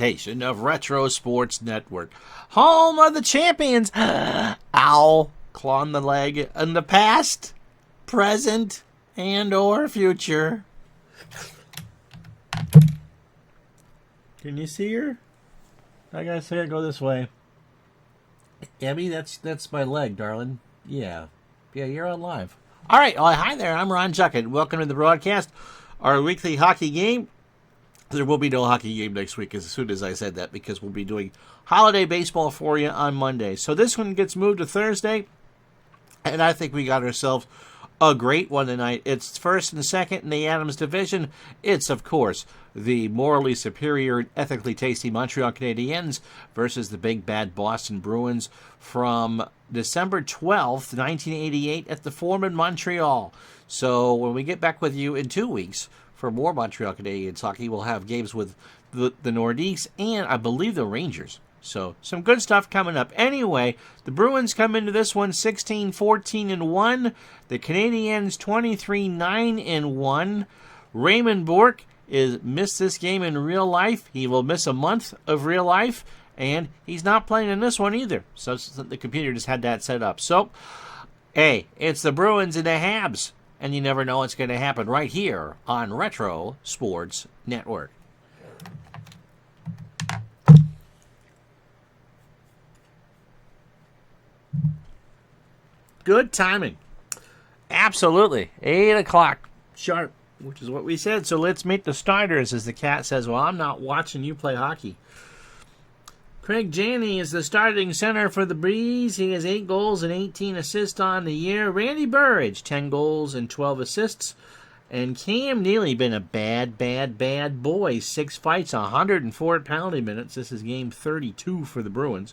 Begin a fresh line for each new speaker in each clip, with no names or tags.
Of Retro Sports Network, home of the champions. Owl, clawing the leg in the past, present, and or future. Can you see her? I gotta go this way. Abby, that's my leg, darling. Yeah, you're on live. All right, hi there. I'm Ron Juckett. Welcome to the broadcast. Our weekly hockey game. There will be no hockey game next week as soon as I said that, because we'll be doing holiday baseball for you on Monday. So this one gets moved to Thursday, and I think we got ourselves a great one tonight. It's first and second in the Adams division. It's, of course, the morally superior and ethically tasty Montreal Canadiens versus the big bad Boston Bruins from December 12th, 1988 at the Forum in Montreal. So when we get back with you in 2 weeks for more Montreal Canadiens hockey, we'll have games with the Nordiques and I believe the Rangers. So some good stuff coming up. Anyway, the Bruins come into this one 16-14-1. The Canadiens 23-9-1. Raymond Bourque missed this game in real life. He will miss a month of real life, and he's not playing in this one either. So the computer just had that set up. So, hey, it's the Bruins and the Habs, and you never know what's going to happen right here on Retro Sports Network. Good timing. Absolutely. 8 o'clock sharp, which is what we said. So let's meet the starters, as the cat says. Well, I'm not watching you play hockey. Craig Janney is the starting center for the Breeze. He has 8 goals and 18 assists on the year. Randy Burridge, 10 goals and 12 assists. And Cam Neely been a bad boy. 6 fights, 104 penalty minutes. This is game 32 for the Bruins.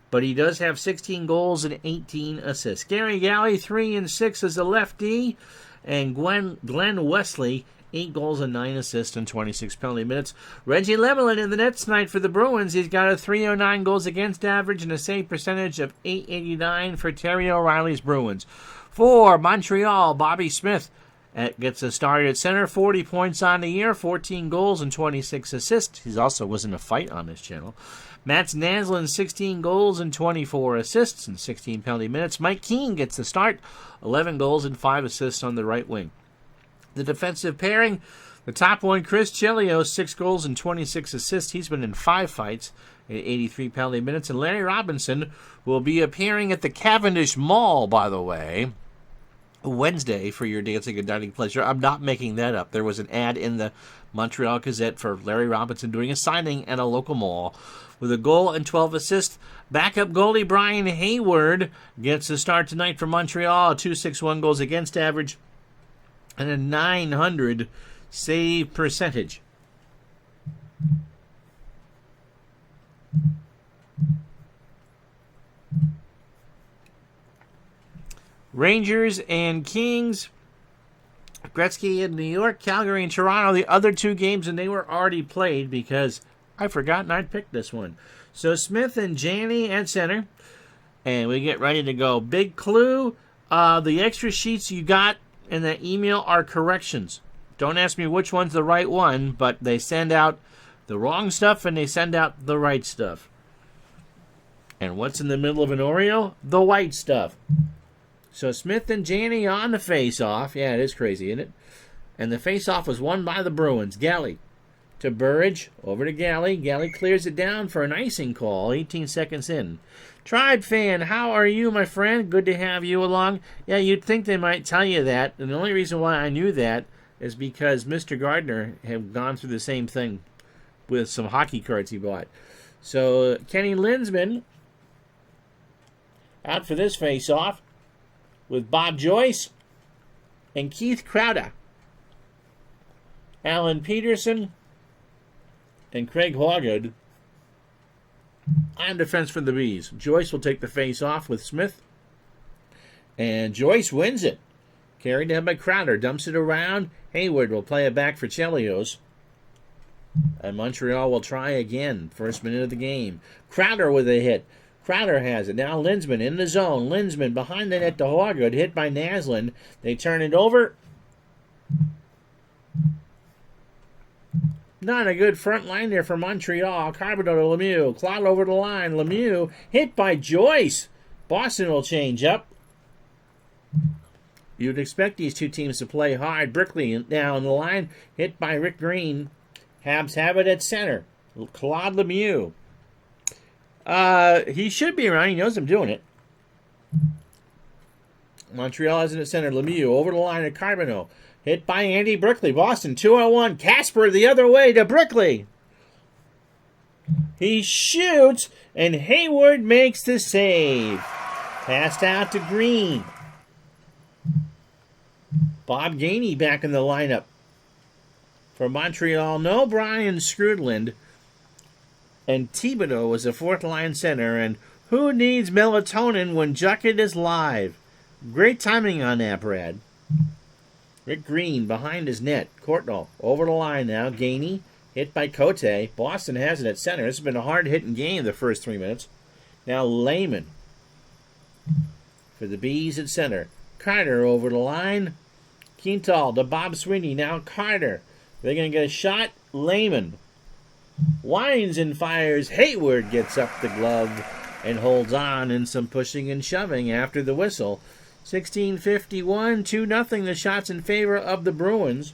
But he does have 16 goals and 18 assists. Gary Galley, 3 and 6 as a lefty. And Glenn Wesley, 8 goals and 9 assists and 26 penalty minutes. Reggie Lemelin in the net tonight for the Bruins. He's got a .309 goals against average and a save percentage of .889 for Terry O'Reilly's Bruins. For Montreal, Bobby Smith gets a start at center. 40 points on the year, 14 goals and 26 assists. He also was in a fight on this channel. Mats Naslund, 16 goals and 24 assists and 16 penalty minutes. Mike Keane gets the start, 11 goals and 5 assists on the right wing. The defensive pairing, the top one, Chris Chelios, 6 goals and 26 assists. He's been in 5 fights at 83 penalty minutes. And Larry Robinson will be appearing at the Cavendish Mall, by the way, Wednesday for your dancing and dining pleasure. I'm not making that up. There was an ad in the Montreal Gazette for Larry Robinson doing a signing at a local mall with a goal and 12 assists. Backup goalie Brian Hayward gets a start tonight for Montreal. 261 goals against average and a .900 save percentage. Rangers and Kings. Gretzky in New York, Calgary and Toronto. The other 2 games, and they were already played because I've forgotten I'd picked this one. So Smith and Janney at center. And we get ready to go. Big clue, the extra sheets you got in the email are corrections. Don't ask me which one's the right one, but they send out the wrong stuff and they send out the right stuff. And what's in the middle of an Oreo? The white stuff. So Smith and Janney on the face-off. Yeah, it is crazy, isn't it? And the face-off was won by the Bruins. Galley to Burridge, over to Galley. Galley clears it down for an icing call, 18 seconds in. Tribe fan, how are you, my friend? Good to have you along. Yeah, you'd think they might tell you that, and the only reason why I knew that is because Mr. Gardner had gone through the same thing with some hockey cards he bought. So Kenny Linsman out for this face-off with Bob Joyce and Keith Crowder. Alan Peterson and Craig Hawgood on defense for the Bees. Joyce will take the face off with Smith. And Joyce wins it. Carried down by Crowder. Dumps it around. Hayward will play it back for Chelios. And Montreal will try again. First minute of the game. Crowder with a hit. Crowder has it. Now Linsman in the zone. Linsman behind the net to Hawgood. Hit by Naslund. They turn it over. Not a good front line there for Montreal. Carbonneau to Lemieux. Claude over the line. Lemieux hit by Joyce. Boston will change up. You'd expect these two teams to play hard. Brickley now on the line. Hit by Rick Green. Habs have it at center. Claude Lemieux. He should be around. He knows I'm doing it. Montreal has it at center. Lemieux over the line at Carbonneau. Hit by Andy Brickley. Boston 2-1. Casper the other way to Brickley. He shoots, and Hayward makes the save. Passed out to Green. Bob Gainey back in the lineup for Montreal. No Brian Skrudland. And Thibodeau was a fourth-line center. And who needs melatonin when Juckett is live? Great timing on that, Brad. Rick Green behind his net. Courtnall over the line now. Gainey hit by Cote. Boston has it at center. This has been a hard-hitting game the first 3 minutes. Now Lehman for the Bees at center. Carter over the line. Quintal to Bob Sweeney. Now Carter. They're going to get a shot. Lehman winds and fires. Hayward gets up the glove and holds on in some pushing and shoving after the whistle. 16:51, 2-0 the shots in favor of the Bruins.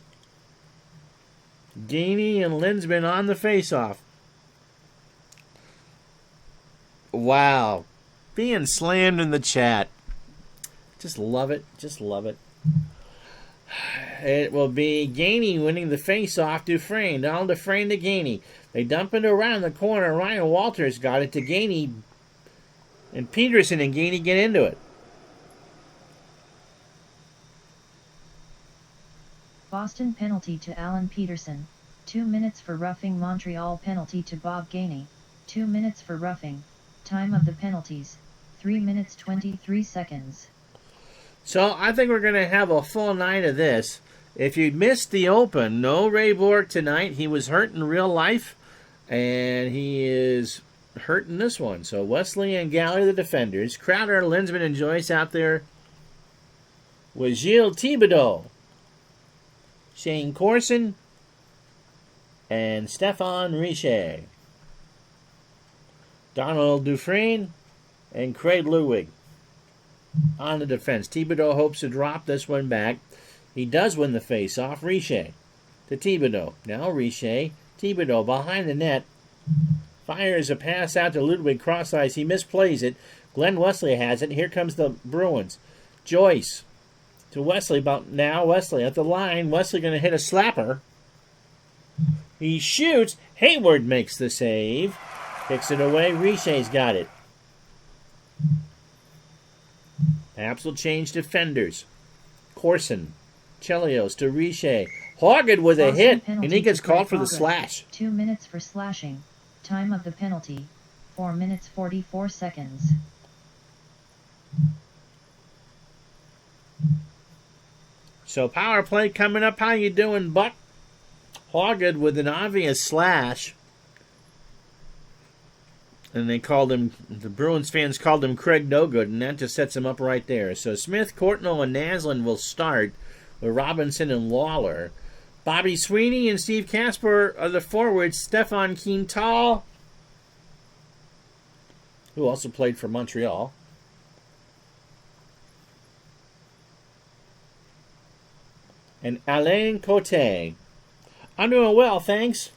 Gainey and Linsman on the faceoff. Wow. Being slammed in the chat. Just love it. Just love it. It will be Gainey winning the faceoff. Dufresne. Donald Dufresne to Gainey. They dump it around the corner. Ryan Walters got it to Gainey. And Peterson and Gainey get into it.
Boston penalty to Alan Peterson. 2 minutes for roughing. Montreal penalty to Bob Gainey. 2 minutes for roughing. Time of the penalties, 3 minutes 23 seconds.
So I think we're going to have a full night of this. If you missed the open, no Ray Bork tonight. He was hurt in real life, and he is hurt in this one. So Wesley and Galley, the defenders. Crowder, Linsman, and Joyce out there with Gilles Thibodeau, Shane Corson, and Stéphane Richer. Donald Dufresne and Craig Ludwig on the defense. Thibodeau hopes to drop this one back. He does win the face-off. Richer to Thibodeau. Now Richer. Thibodeau behind the net. Fires a pass out to Ludwig. Cross ice. He misplays it. Glenn Wesley has it. Here comes the Bruins. Joyce to Wesley. About now Wesley at the line. Wesley going to hit a slapper. He shoots. Hayward makes the save. Kicks it away. Richer's got it. Habs will change defenders. Corson. Chelios to Richer. Hoggett with a hit, and he gets called for the slash.
2 minutes for slashing. Time of the penalty, 4 minutes 44 seconds.
So power play coming up. How you doing, Buck? Hoggett with an obvious slash. And they called him, the Bruins fans called him Craig No Good, and that just sets him up right there. So Smith, Courtnall, and Naslund will start with Robinson and Lawler. Bobby Sweeney and Steve Casper are the forwards. Stefan Quintal, who also played for Montreal. And Alain Cote. I'm doing well, thanks.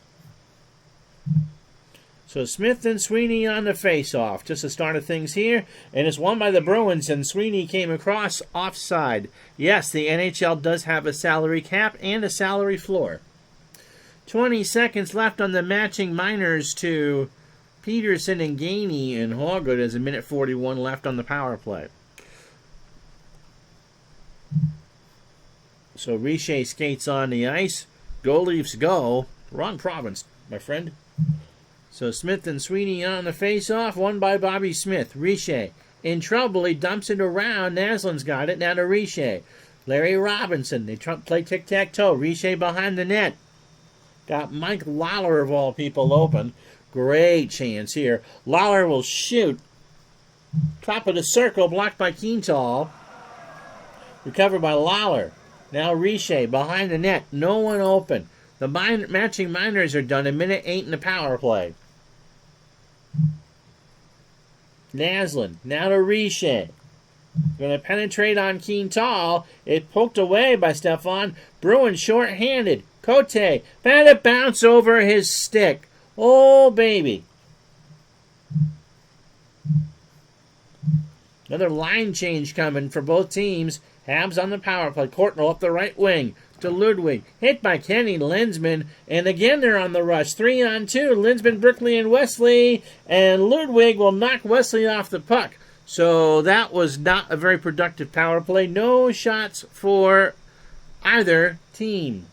So Smith and Sweeney on the face-off. Just the start of things here. And it's won by the Bruins, and Sweeney came across offside. Yes, the NHL does have a salary cap and a salary floor. 20 seconds left on the matching minors to Peterson and Gainey, and Hoggett has a minute 41 left on the power play. So Richer skates on the ice. Go Leafs go. Wrong province, my friend. So Smith and Sweeney on the face-off, won by Bobby Smith. Richer in trouble. He dumps it around. Naslund's got it. Now to Richer. Larry Robinson. They play tic-tac-toe. Richer behind the net. Got Mike Lawler, of all people, open. Great chance here. Lawler will shoot. Top of the circle, blocked by Quintal. Recovered by Lawler. Now Richer behind the net. No one open. The matching minors are done in minute 8 in the power play. Naslund, now to Riche. Going to penetrate on Quintal. It poked away by Stefan. Bruin short-handed. Cote, had it bounce over his stick. Oh, baby. Another line change coming for both teams. Habs on the power play. Courtnall up the right wing to Ludwig. Hit by Kenny Lensman. And again they're on the rush. 3-on-2. Lensman, Brickley, and Wesley. And Ludwig will knock Wesley off the puck. So that was not a very productive power play. No shots for either team.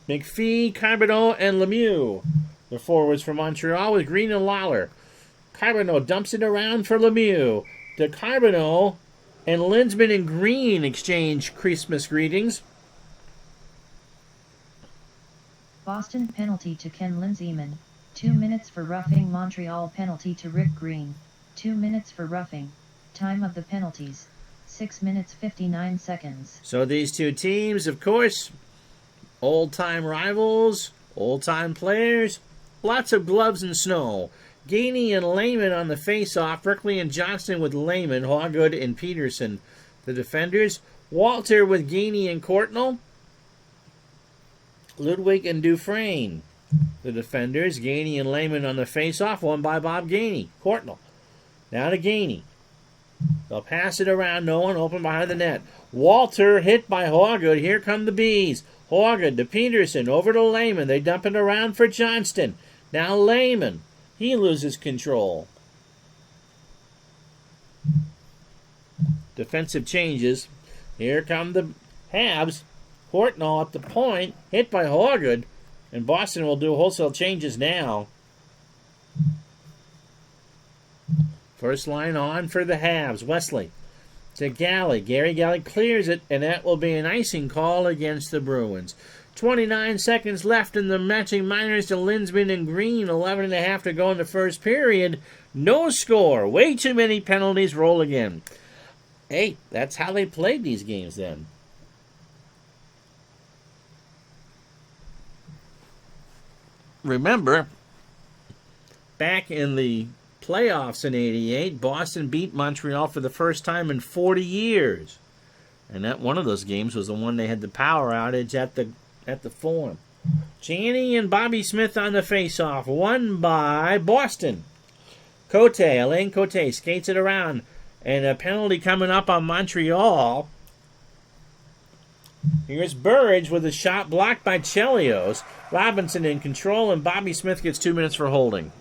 McPhee, Carbonneau, and Lemieux. The forwards for Montreal with Green and Lawler. Carbonneau dumps it around for Lemieux. To Carbonneau, and Lensman and Green exchange Christmas greetings.
Boston penalty to Ken Lindseyman, 2 minutes for roughing. Montreal penalty to Rick Green, 2 minutes for roughing. Time of the penalties, 6 minutes 59 seconds.
So these two teams, of course, old-time rivals, old-time players, lots of gloves and snow. Gainey and Lehman on the face-off. Brickley and Johnston with Lehman, Hawgood and Peterson. The defenders, Walter with Gainey and Courtnall. Ludwig and Dufresne. The defenders, Gainey and Lehman on the face-off, won by Bob Gainey. Courtnall. Now to Gainey. They'll pass it around, no one open behind the net. Walter hit by Hawgood. Here come the Bees. Hawgood to Peterson, over to Lehman. They dump it around for Johnston. Now Lehman. He loses control. Defensive changes. Here come the Habs. Courtnall up the point, hit by Hawgood, and Boston will do wholesale changes now. First line on for the Habs. Wesley to Galley. Gary Galley clears it, and that will be an icing call against the Bruins. 29 seconds left in the matching minors to Lensman and Green. 11.5 to go in the first period. No score. Way too many penalties. Roll again. Hey, that's how they played these games then. Remember, back in the playoffs in '88, Boston beat Montreal for the first time in 40 years. And that one of those games was the one they had the power outage at the Forum. Janney and Bobby Smith on the face-off, won by Boston. Cote, Alain Cote skates it around, and a penalty coming up on Montreal. Here's Burridge with a shot blocked by Chelios. Robinson in control, and Bobby Smith gets 2 minutes for holding.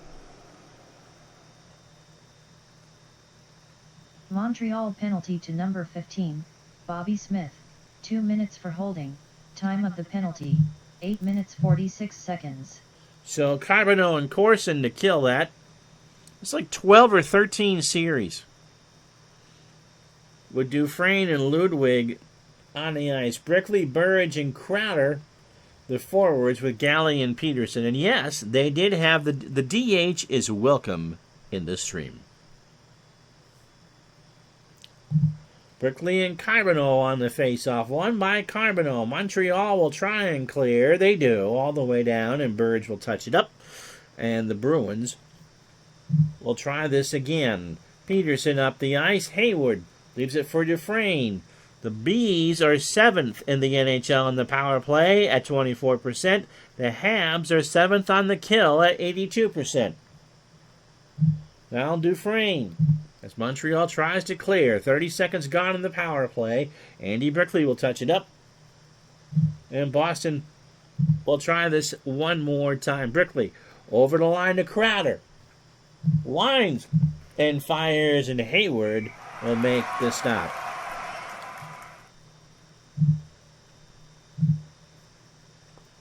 Montreal penalty to number 15, Bobby Smith, 2 minutes for holding. Time of the penalty, 8 minutes 46 seconds.
So Carbonneau and Corson to kill that. It's like 12 or 13 series. With Dufresne and Ludwig on the ice. Brickley, Burridge, and Crowder, the forwards, with Galley and Peterson. And yes, they did have the DH is welcome in the stream. Brickley and Carbonneau on the face-off. Won by Carbonneau. Montreal will try and clear. They do, all the way down, and Burridge will touch it up. And the Bruins will try this again. Peterson up the ice. Hayward leaves it for Dufresne. The Bees are 7th in the NHL in the power play at 24%. The Habs are 7th on the kill at 82%. Now Dufresne, as Montreal tries to clear. 30 seconds gone in the power play. Andy Brickley will touch it up. And Boston will try this one more time. Brickley over the line to Crowder. Lines and fires, and Hayward will make the stop.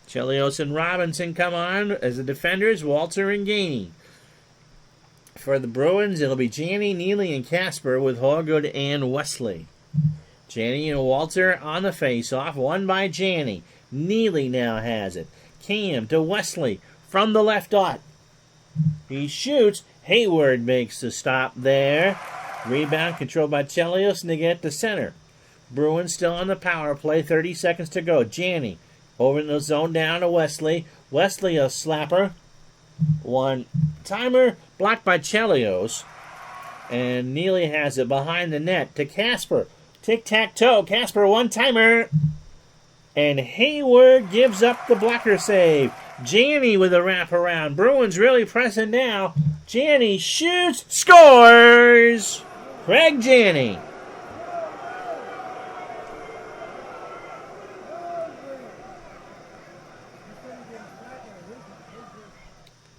Chelios and Robinson come on as the defenders, Walter and Gainey. For the Bruins, it'll be Janney, Neely, and Casper with Hawgood and Wesley. Janney and Walter on the face-off, won by Janney. Neely now has it. Cam to Wesley from the left dot. He shoots. Hayward makes the stop there. Rebound controlled by Chelios, and they get to center. Bruins still on the power play. 30 seconds to go. Janney over in the zone down to Wesley. Wesley a slapper. One timer blocked by Chelios. And Neely has it behind the net to Casper. Tic-tac-toe. Casper one timer. And Hayward gives up the blocker save. Janney with a wraparound. Bruins really pressing now. Janney shoots. Scores! Craig Janney.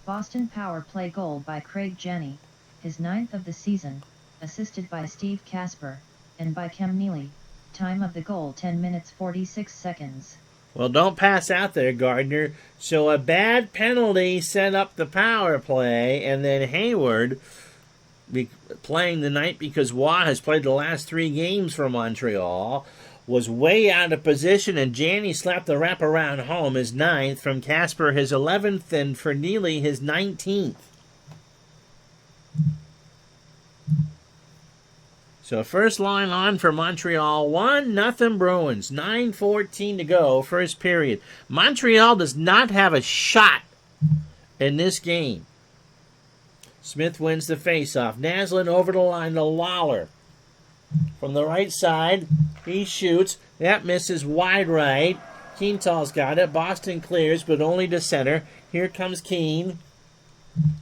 Boston power play goal by Craig Janney, his 9th of the season, assisted by Steve Casper, and by Cam Neely. Time of the goal 10 minutes 46 seconds.
Well, don't pass out there, Gardner. So a bad penalty set up the power play, and then Hayward playing the night because Waugh has played the last 3 games for Montreal, was way out of position, and Janney slapped the wraparound home, his 9th, from Casper his 11th, and for Neely his 19th. So first line on for Montreal, 1-0 Bruins, 9:14 to go, first period. Montreal does not have a shot in this game. Smith wins the faceoff. Naslund over the line to Lawler. From the right side, he shoots. That misses wide right. Keental's got it. Boston clears, but only to center. Here comes Keene.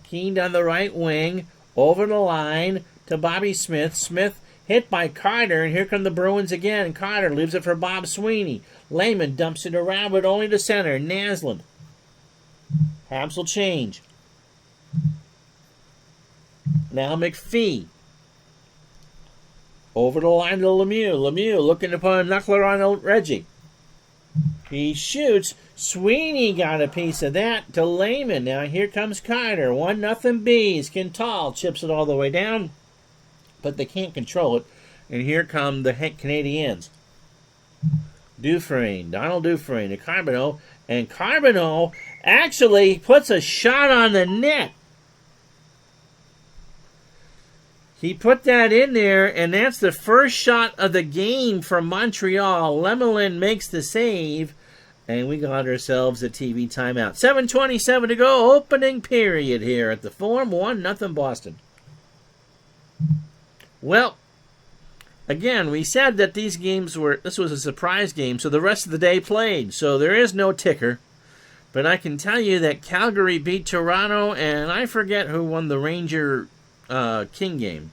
Keene down the right wing. Over the line to Bobby Smith. Smith hit by Carter, and here come the Bruins again. Carter leaves it for Bob Sweeney. Lehman dumps it around, but only to center. Naslund. Habs will change. Now McPhee. Over the line to Lemieux. Lemieux looking to put a knuckler on Reggie. He shoots. Sweeney got a piece of that to Lehman. Now here comes Carter. 1-0 Bees. Quintal chips it all the way down, but they can't control it. And here come the Canadiens. Dufresne. Donald Dufresne to Carbonneau. And Carbonneau actually puts a shot on the net. He put that in there, and that's the first shot of the game for Montreal. Lemelin makes the save, and we got ourselves a TV timeout. 7:27 to go, opening period here at the Forum. 1-0 Boston. Well, again, we said that this was a surprise game, so the rest of the day played. So there is no ticker. But I can tell you that Calgary beat Toronto, and I forget who won the Ranger King game.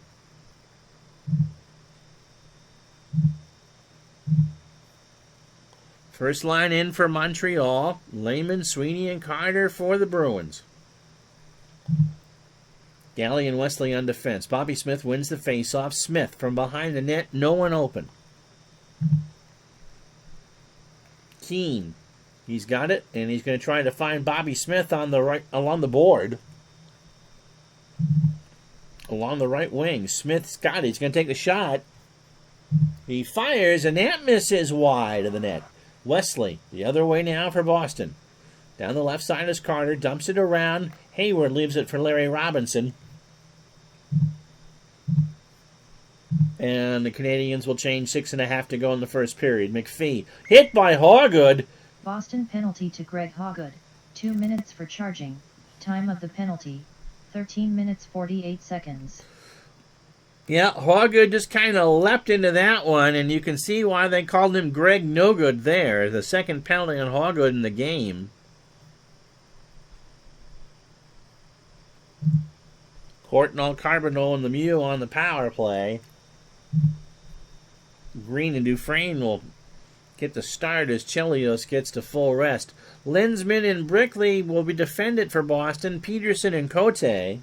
First line in for Montreal. Lehman, Sweeney, and Carter for the Bruins. Galley and Wesley on defense. Bobby Smith wins the faceoff. Smith from behind the net. No one open. Keene. He's got it, and he's going to try to find Bobby Smith on the right along the board. Along the right wing. Smith's got it. He's going to take the shot. He fires, and that misses wide of the net. Wesley, the other way now for Boston. Down the left side is Carter. Dumps it around. Hayward leaves it for Larry Robinson. And the Canadiens will change 6.5 to go in the first period. McPhee hit by Hawgood.
Boston penalty to Greg Hawgood. 2 minutes for charging. Time of the penalty, 13 minutes 48 seconds.
Yeah, Hawgood just kind of leapt into that one, and you can see why they called him Greg No Good there. The second penalty on Hawgood in the game. Courtnall, Carbonneau, and Lemieux on the power play. Green and Dufresne will get the start as Chelios gets to full rest. Linsman and Brickley will be defended for Boston. Peterson and Cote.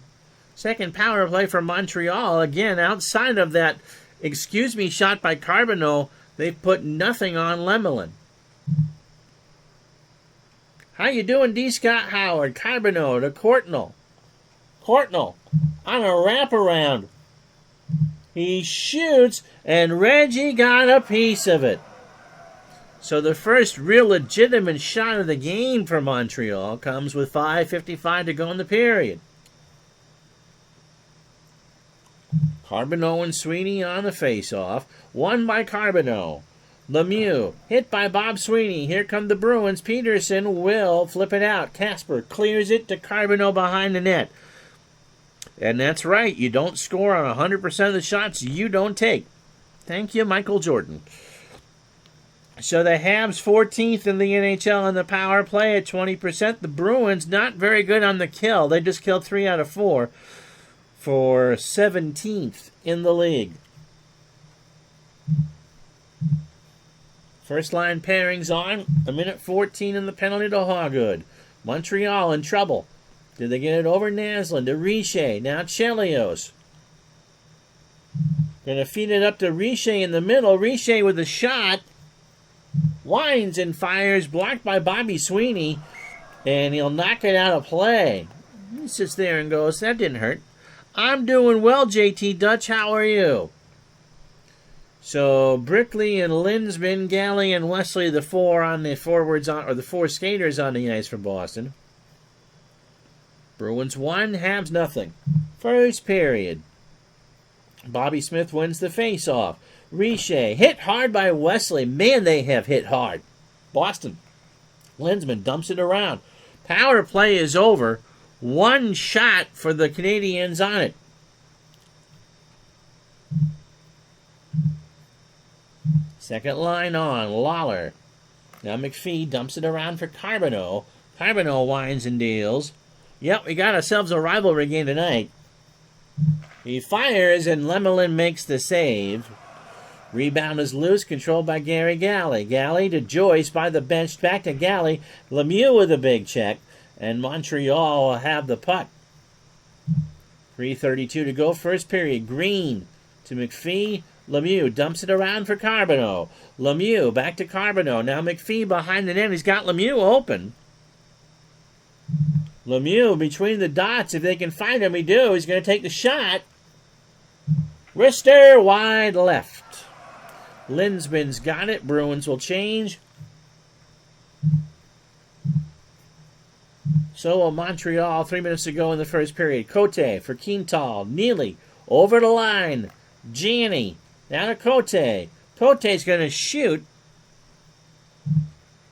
Second power play for Montreal. Again, outside of that shot by Carbonneau, they've put nothing on Lemelin. How you doing, D. Scott Howard? Carbonneau to Courtnall. Courtnall on a wraparound. He shoots, and Reggie got a piece of it. So the first real legitimate shot of the game for Montreal comes with 5:55 to go in the period. Carbonneau and Sweeney on the face-off. Won by Carbonneau. Lemieux, hit by Bob Sweeney. Here come the Bruins. Peterson will flip it out. Casper clears it to Carbonneau behind the net. And that's right. You don't score on 100% of the shots you don't take. Thank you, Michael Jordan. So the Habs 14th in the NHL on the power play at 20%. The Bruins not very good on the kill. They just killed 3 out of 4 for 17th in the league. First line pairings on. A minute 14 in the penalty to Hawgood. Montreal in trouble. Did they get it over? Naslund to Richer. Now Chelios. Going to feed it up to Richer in the middle. Richer with a shot. Winds and fires. Blocked by Bobby Sweeney. And he'll knock it out of play. He sits there and goes, that didn't hurt. I'm doing well, JT Dutch. How are you? So Brickley and Linsman, Galley and Wesley, the 4 on the forwards on, or the 4 skaters on the ice for Boston. Bruins 1, Habs nothing. First period. Bobby Smith wins the face-off. Richer hit hard by Wesley. Man, they have hit hard. Boston. Linsman dumps it around. Power play is over. 1 shot for the Canadiens on it. Second line on. Lawler. Now McPhee dumps it around for Carbonneau. Carbonneau winds and deals. Yep, we got ourselves a rivalry game tonight. He fires and Lemelin makes the save. Rebound is loose, controlled by Gary Galley. Galley to Joyce by the bench, back to Galley. Lemieux with a big check, and Montreal will have the puck. 3:32 to go, first period. Green to McPhee. Lemieux dumps it around for Carbonneau. Lemieux back to Carbonneau. Now McPhee behind the net. He's got Lemieux open. Lemieux between the dots. If they can find him, he do. He's going to take the shot. Wrister wide left. Linsman's got it. Bruins will change. So will Montreal. 3 minutes to go in the first period. Cote for Quintal. Neely over the line. Janney. Now to Cote. Cote's going to shoot.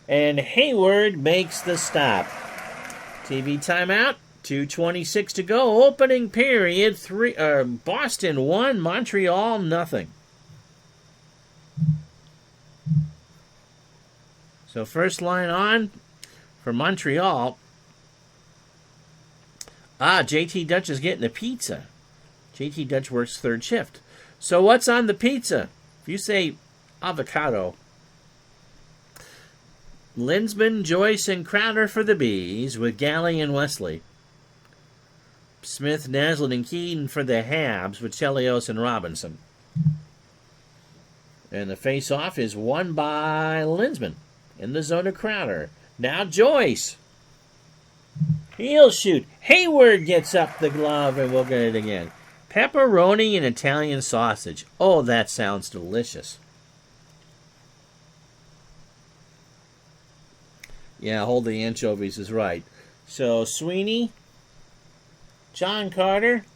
And Hayward makes the stop. TV timeout. 2:26 to go. Opening period. Boston 1, Montreal nothing. So first line on for Montreal. JT Dutch is getting the pizza. JT Dutch works third shift. So what's on the pizza? If you say avocado. Linsman, Joyce, and Crowder for the Bees with Galley and Wesley. Smith, Naslund, and Keaton for the Habs with Chelios and Robinson. And the face-off is won by Linsman in the zone of Crowder. Now Joyce. He'll shoot. Hayward gets up the glove, and we'll get it again. Pepperoni and Italian sausage. Oh, that sounds delicious. Yeah, hold the anchovies is right. So, Sweeney, John Carter,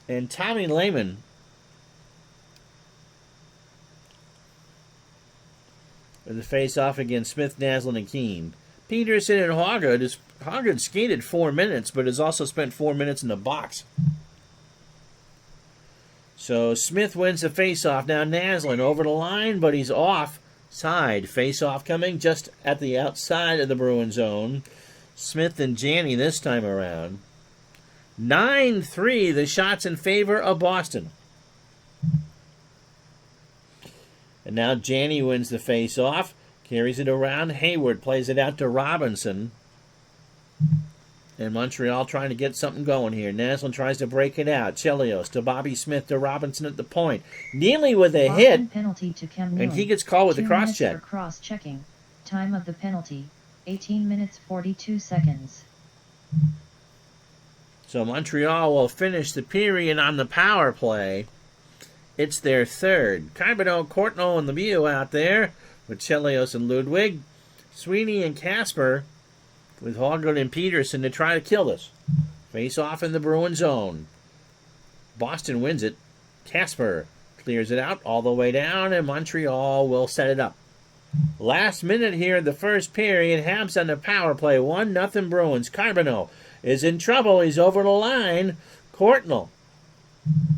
and Tommy Lehman with the face-off against Smith, Naslund, and Keene. Peterson and Hawgood. Hawgood skated 4 minutes, but has also spent 4 minutes in the box. So Smith wins the face-off. Now Naslund over the line, but he's offside. Face-off coming just at the outside of the Bruin zone. Smith and Janney this time around. 9-3, the shots in favor of Boston. And now Janney wins the face-off. Carries it around. Hayward plays it out to Robinson. And Montreal trying to get something going here. Naslund tries to break it out. Chelios to Bobby Smith to Robinson at the point. Neely with a hit.
Penalty to Cam
and he gets called with the cross-check.
Cross-checking. Time of the penalty, 18 minutes 42 seconds.
So Montreal will finish the period on the power play. It's their third. Carbonneau, Courtnall, and Lemieux out there with Chelios and Ludwig. Sweeney and Casper with Hawgood and Peterson to try to kill this. Face off in the Bruin zone. Boston wins it. Casper clears it out all the way down, and Montreal will set it up. Last minute here in the first period. Habs on the power play. 1-0 Bruins. Carbonneau is in trouble. He's over the line. Courtnall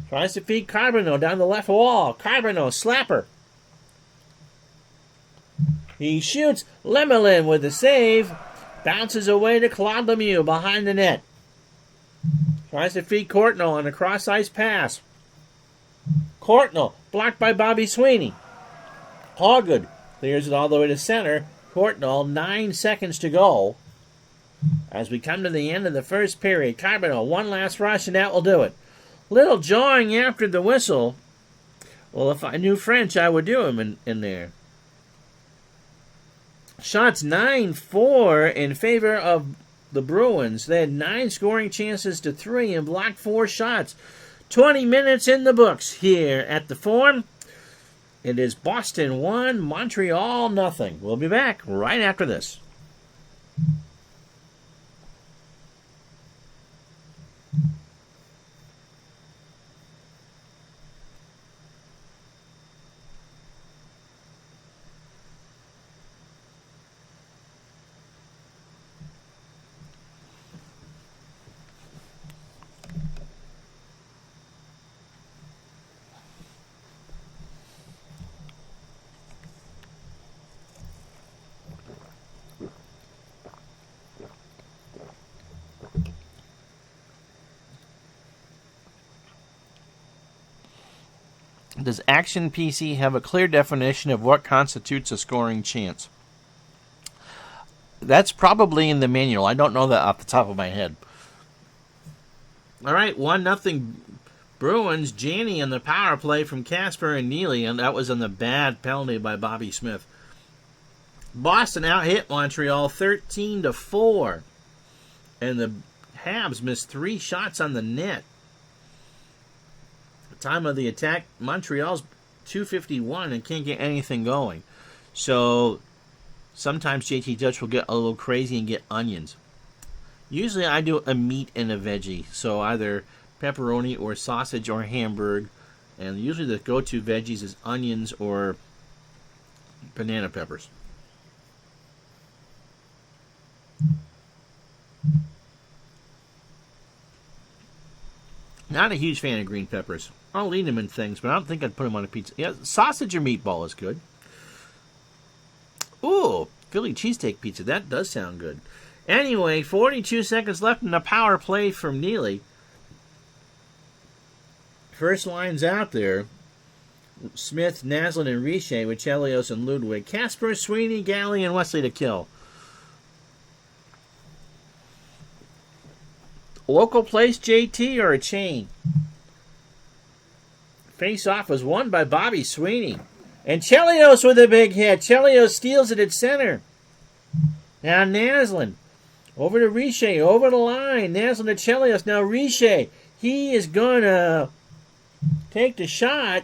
tries to feed Carbonneau down the left wall. Carbonneau, slapper. He shoots. Lemelin with the save. Bounces away to Claude Lemieux behind the net. Tries to feed Courtnall on a cross-ice pass. Courtnall blocked by Bobby Sweeney. Hawgood clears it all the way to center. Courtnall, 9 seconds to go. As we come to the end of the first period, Carbonneau, one last rush, and that will do it. Little jawing after the whistle. Well, if I knew French, I would do him in there. Shots 9-4 in favor of the Bruins. They had 9 scoring chances to 3 and blocked 4 shots. 20 minutes in the books here at the Forum. It is Boston 1, Montreal nothing. We'll be back right after this. Does Action PC have a clear definition of what constitutes a scoring chance? That's probably in the manual. I don't know that off the top of my head. All right, 1-0 Bruins. Janney on the power play from Casper and Neely, and that was on the bad penalty by Bobby Smith. Boston out-hit Montreal 13-4, and the Habs missed 3 shots on the net. Time of the attack, Montreal's 2:51 and can't get anything going. So sometimes JT Dutch will get a little crazy and get onions. Usually I do a meat and a veggie, so either pepperoni or sausage or hamburg, and usually the go-to veggies is onions or banana peppers. Not a huge fan of green peppers. I'll eat them in things, but I don't think I'd put them on a pizza. Yeah, sausage or meatball is good. Ooh, Philly cheesesteak pizza. That does sound good. Anyway, 42 seconds left in the power play from Neely. First line's out there. Smith, Naslund, and Richer with Chelios and Ludwig. Casper, Sweeney, Galley, and Wesley to kill. Local place, JT, or a chain? Face-off was won by Bobby Sweeney. And Chelios with a big hit. Chelios steals it at center. Now Naslund. Over to Richer. Over the line. Naslund to Chelios. Now Richer. He is going to take the shot.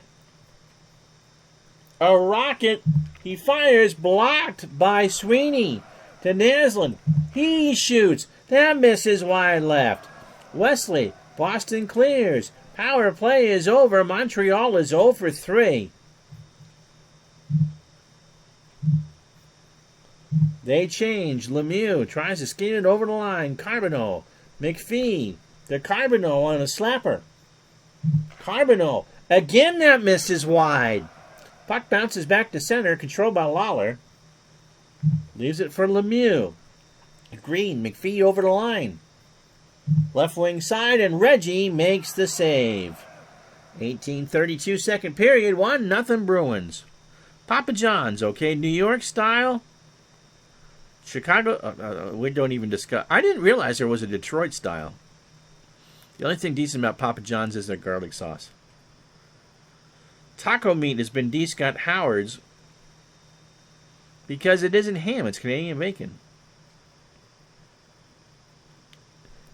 A rocket. He fires. Blocked by Sweeney. To Naslund. He shoots. That misses wide left. Wesley. Boston clears. Power play is over. Montreal is 0 for 3. They change. Lemieux tries to skate it over the line. Carbonneau. McPhee to Carbonneau on a slapper. Carbonneau. Again that misses wide. Puck bounces back to center. Controlled by Lawler. Leaves it for Lemieux. Green. McPhee over the line. Left wing side, and Reggie makes the save. 18:32 second period, 1-0 Bruins. Papa John's, okay, New York style. Chicago, we don't even discuss. I didn't realize there was a Detroit style. The only thing decent about Papa John's is their garlic sauce. Taco meat has been D. Scott Howard's because it isn't ham, it's Canadian bacon.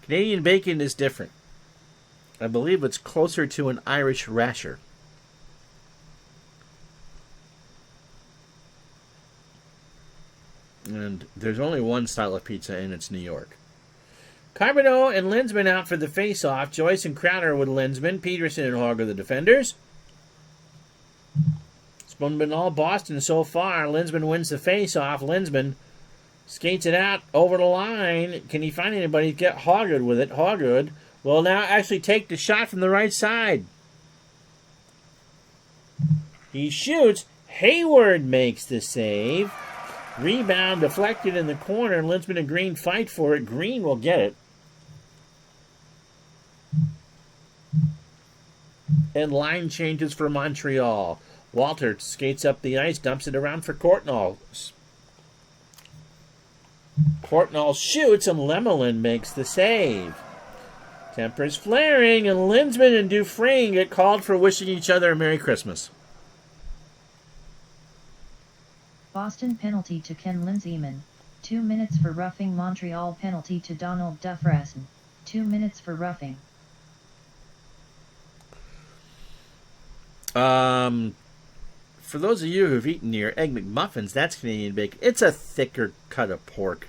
Canadian bacon is different. I believe it's closer to an Irish rasher. And there's only one style of pizza, and it's New York. Carbonneau and Linsman out for the face-off. Joyce and Crowder with Linsman. Peterson and Hogger the defenders. It's been all Boston so far. Linsman wins the face-off. Linsman skates it out over the line. Can he find anybody? Get Hoggood with it. Hoggood will now actually take the shot from the right side. He shoots. Hayward makes the save. Rebound deflected in the corner. Linsman and Green fight for it. Green will get it. And line changes for Montreal. Walter skates up the ice, dumps it around for Courtnall. Courtnall shoots, and Lemelin makes the save. Tempers flaring, and Linsman and Dufresne get called for wishing each other a Merry Christmas.
Boston penalty to Ken Lindseyman, 2 minutes for roughing. Montreal penalty to Donald Dufresne, 2 minutes for roughing.
For those of you who've eaten your Egg McMuffins, that's Canadian bacon. It's a thicker cut of pork.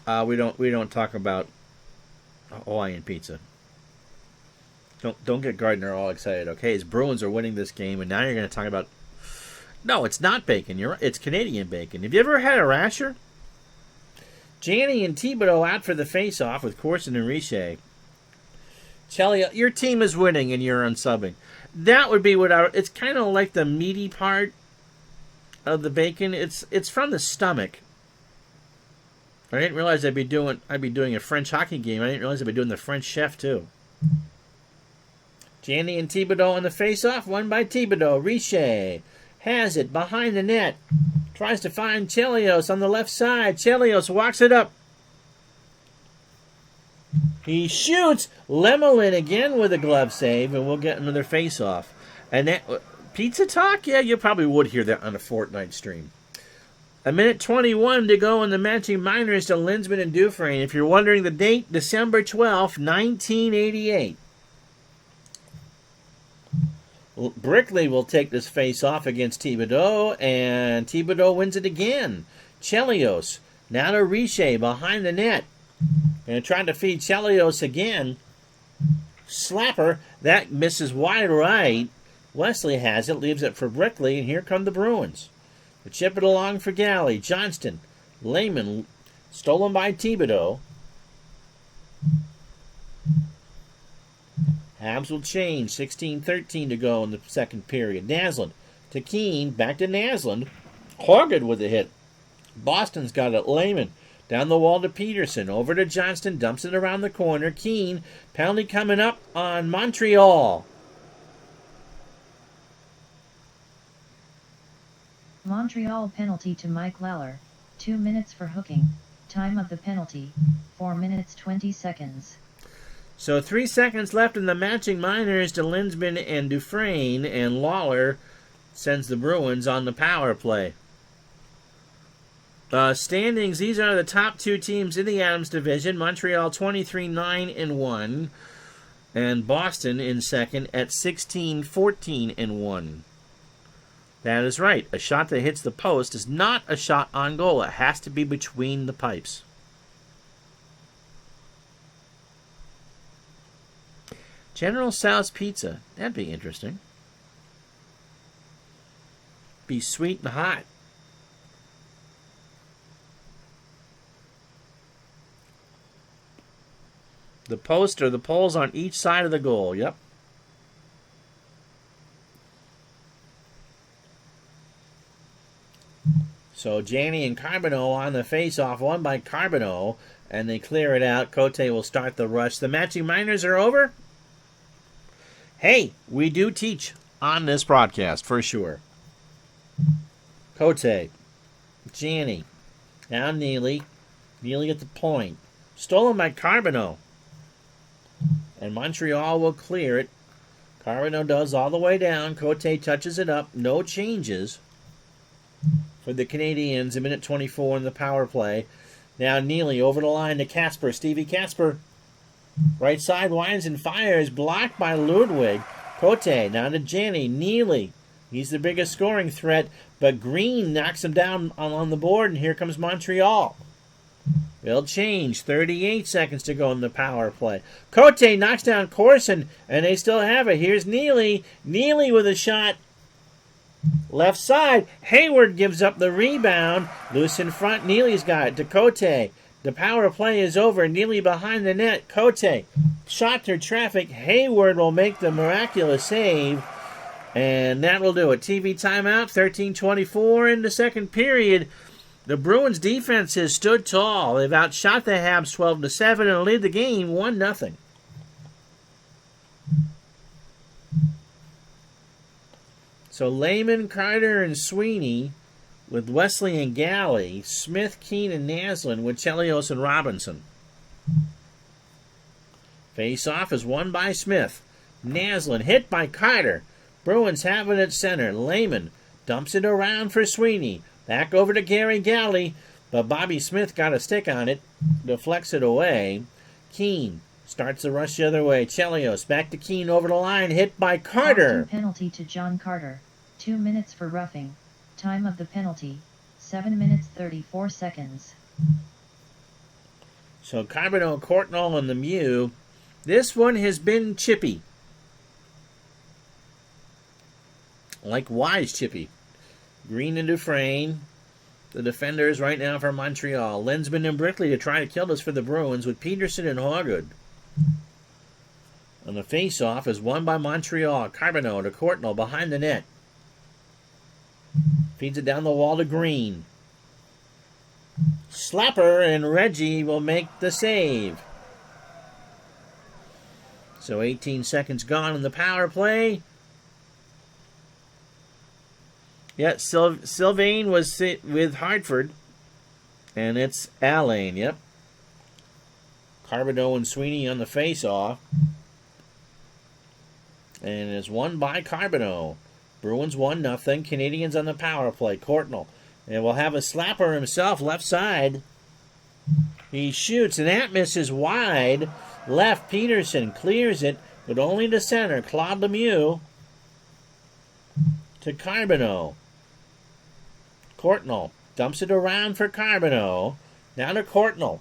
We don't talk about Hawaiian pizza. Don't get Gardner all excited, okay? His Bruins are winning this game, and now you're going to talk about... No, it's not bacon. It's Canadian bacon. Have you ever had a rasher? Janney and Thibodeau out for the face-off with Corson and Richer. Chelly, your team is winning and you're unsubbing. That would be what it's kind of like the meaty part of the bacon. It's from the stomach. I didn't realize I'd be doing a French hockey game. I didn't realize I'd be doing the French chef too. Janney and Thibodeau on the face-off, won by Thibodeau. Richer has it behind the net. Tries to find Chelios on the left side. Chelios walks it up. He shoots. Lemelin again with a glove save, and we'll get another face-off. And that pizza talk? Yeah, you probably would hear that on a Fortnite stream. 1:21 to go in the matching minors to Linsman and Dufresne. If you're wondering the date, December 12th, 1988. Brickley will take this face-off against Thibodeau, and Thibodeau wins it again. Chelios, now to Richer behind the net. And trying to feed Chelios again. Slapper, that misses wide right. Wesley has it, leaves it for Brickley, and here come the Bruins. They chip it along for Galley. Johnston, Lehman, stolen by Thibodeau. Habs will change. 16-13 to go in the second period. Naslund to Keene. Back to Naslund. Horgan with a hit. Boston's got it. Lehman down the wall to Peterson. Over to Johnston. Dumps it around the corner. Keene. Penalty coming up on Montreal.
Montreal penalty to Mike Lawler. 2 minutes for hooking. Time of the penalty, 4 minutes 20 seconds.
So 3 seconds left in the matching minors to Linsman and Dufresne, and Lawler sends the Bruins on the power play. Standings, these are the top two teams in the Adams division. Montreal 23-9-1, and Boston in second at 16-14-1. That is right. A shot that hits the post is not a shot on goal. It has to be between the pipes. General Tso's Pizza. That'd be interesting. Be sweet and hot. The post or the poles on each side of the goal. Yep. So Janney and Carbonneau on the face-off, won by Carbonneau, and they clear it out. Cote will start the rush. The matching minors are over. Hey, we do teach on this broadcast, for sure. Cote, Janney, now Neely. Neely at the point. Stolen by Carbonneau. And Montreal will clear it. Carbonneau does all the way down. Cote touches it up. No changes for the Canadiens, a minute 24 in the power play. Now Neely over the line to Casper. Stevie Casper. Right side winds and fires. Blocked by Ludwig. Cote now to Janney. Neely He's the biggest scoring threat, but Green knocks him down on the board, and here comes Montreal. They'll change. 38 seconds to go in the power play. Cote knocks down Corson, and they still have it. Here's Neely. Neely with a shot. Left side. Hayward gives up the rebound. Loose in front. Neely's got it to Cote. The power play is over. Neely behind the net. Cote. Shot through traffic. Hayward will make the miraculous save. And that will do it. TV timeout. 13:24 in the second period. The Bruins defense has stood tall. They've outshot the Habs 12-7 and lead the game 1-0. So Lehman, Carter, and Sweeney with Wesley and Galley, Smith, Keane, and Naslund with Chelios and Robinson. Face-off is won by Smith. Naslund hit by Carter. Bruins have it at center. Lehman dumps it around for Sweeney. Back over to Gary Galley, but Bobby Smith got a stick on it, deflects it away. Keane starts the rush the other way. Chelios back to Keane over the line, hit by Carter.
Boston penalty to John Carter. 2 minutes for roughing. Time of the penalty, 7 minutes 34 seconds.
So Carbonell, Courtnall, and Lemieux. This one has been chippy. Likewise chippy. Green and Dufresne, the defenders right now for Montreal. Lensman and Brickley to try to kill this for the Bruins with Peterson and Hawgood. And the face-off is won by Montreal. Carbonneau to Courtnall behind the net. Feeds it down the wall to Green. Slapper and Reggie will make the save. So 18 seconds gone in the power play. Yeah, Sylvain was with Hartford. And it's Allain, yep. Carbonneau and Sweeney on the face-off. And it's won by Carbonneau. Bruins 1-0. Canadiens on the power play. Courtnall. And we'll have a slapper himself left side. He shoots, and that misses wide. Left, Peterson clears it, but only to center. Claude Lemieux to Carbonneau. Courtnall dumps it around for Carbonneau. Now to Courtnall.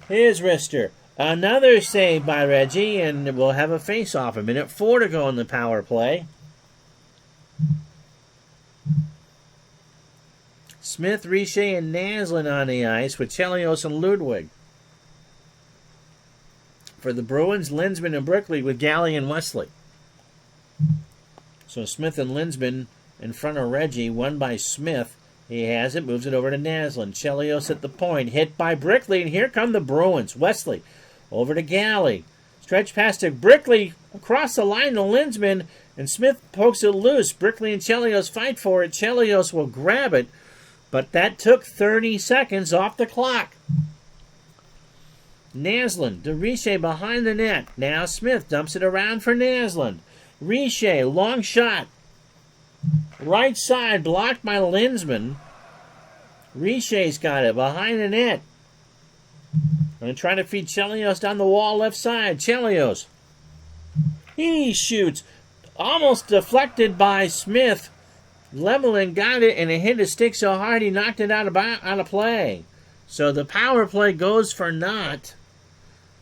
Here's Rister. Another save by Reggie, and we'll have a face-off. 1:04 to go in the power play. Smith, Richer, and Naslund on the ice with Chelios and Ludwig. For the Bruins, Lensman and Brickley with Galley and Wesley. So Smith and Lensman in front of Reggie, won by Smith. He has it, moves it over to Naslund. Chelios at the point, hit by Brickley, and here come the Bruins. Wesley over to Galley. Stretch pass to Brickley, across the line to Lensman, and Smith pokes it loose. Brickley and Chelios fight for it. Chelios will grab it, but that took 30 seconds off the clock. Naslund to Richer behind the net. Now Smith dumps it around for Naslund. Richer, long shot. Right side, blocked by Lensman. Richer's got it behind the net. Going to try to feed Chelios down the wall left side. Chelios. He shoots. Almost deflected by Smith. Lemelin got it, and it hit his stick so hard he knocked it out of play. So the power play goes for naught.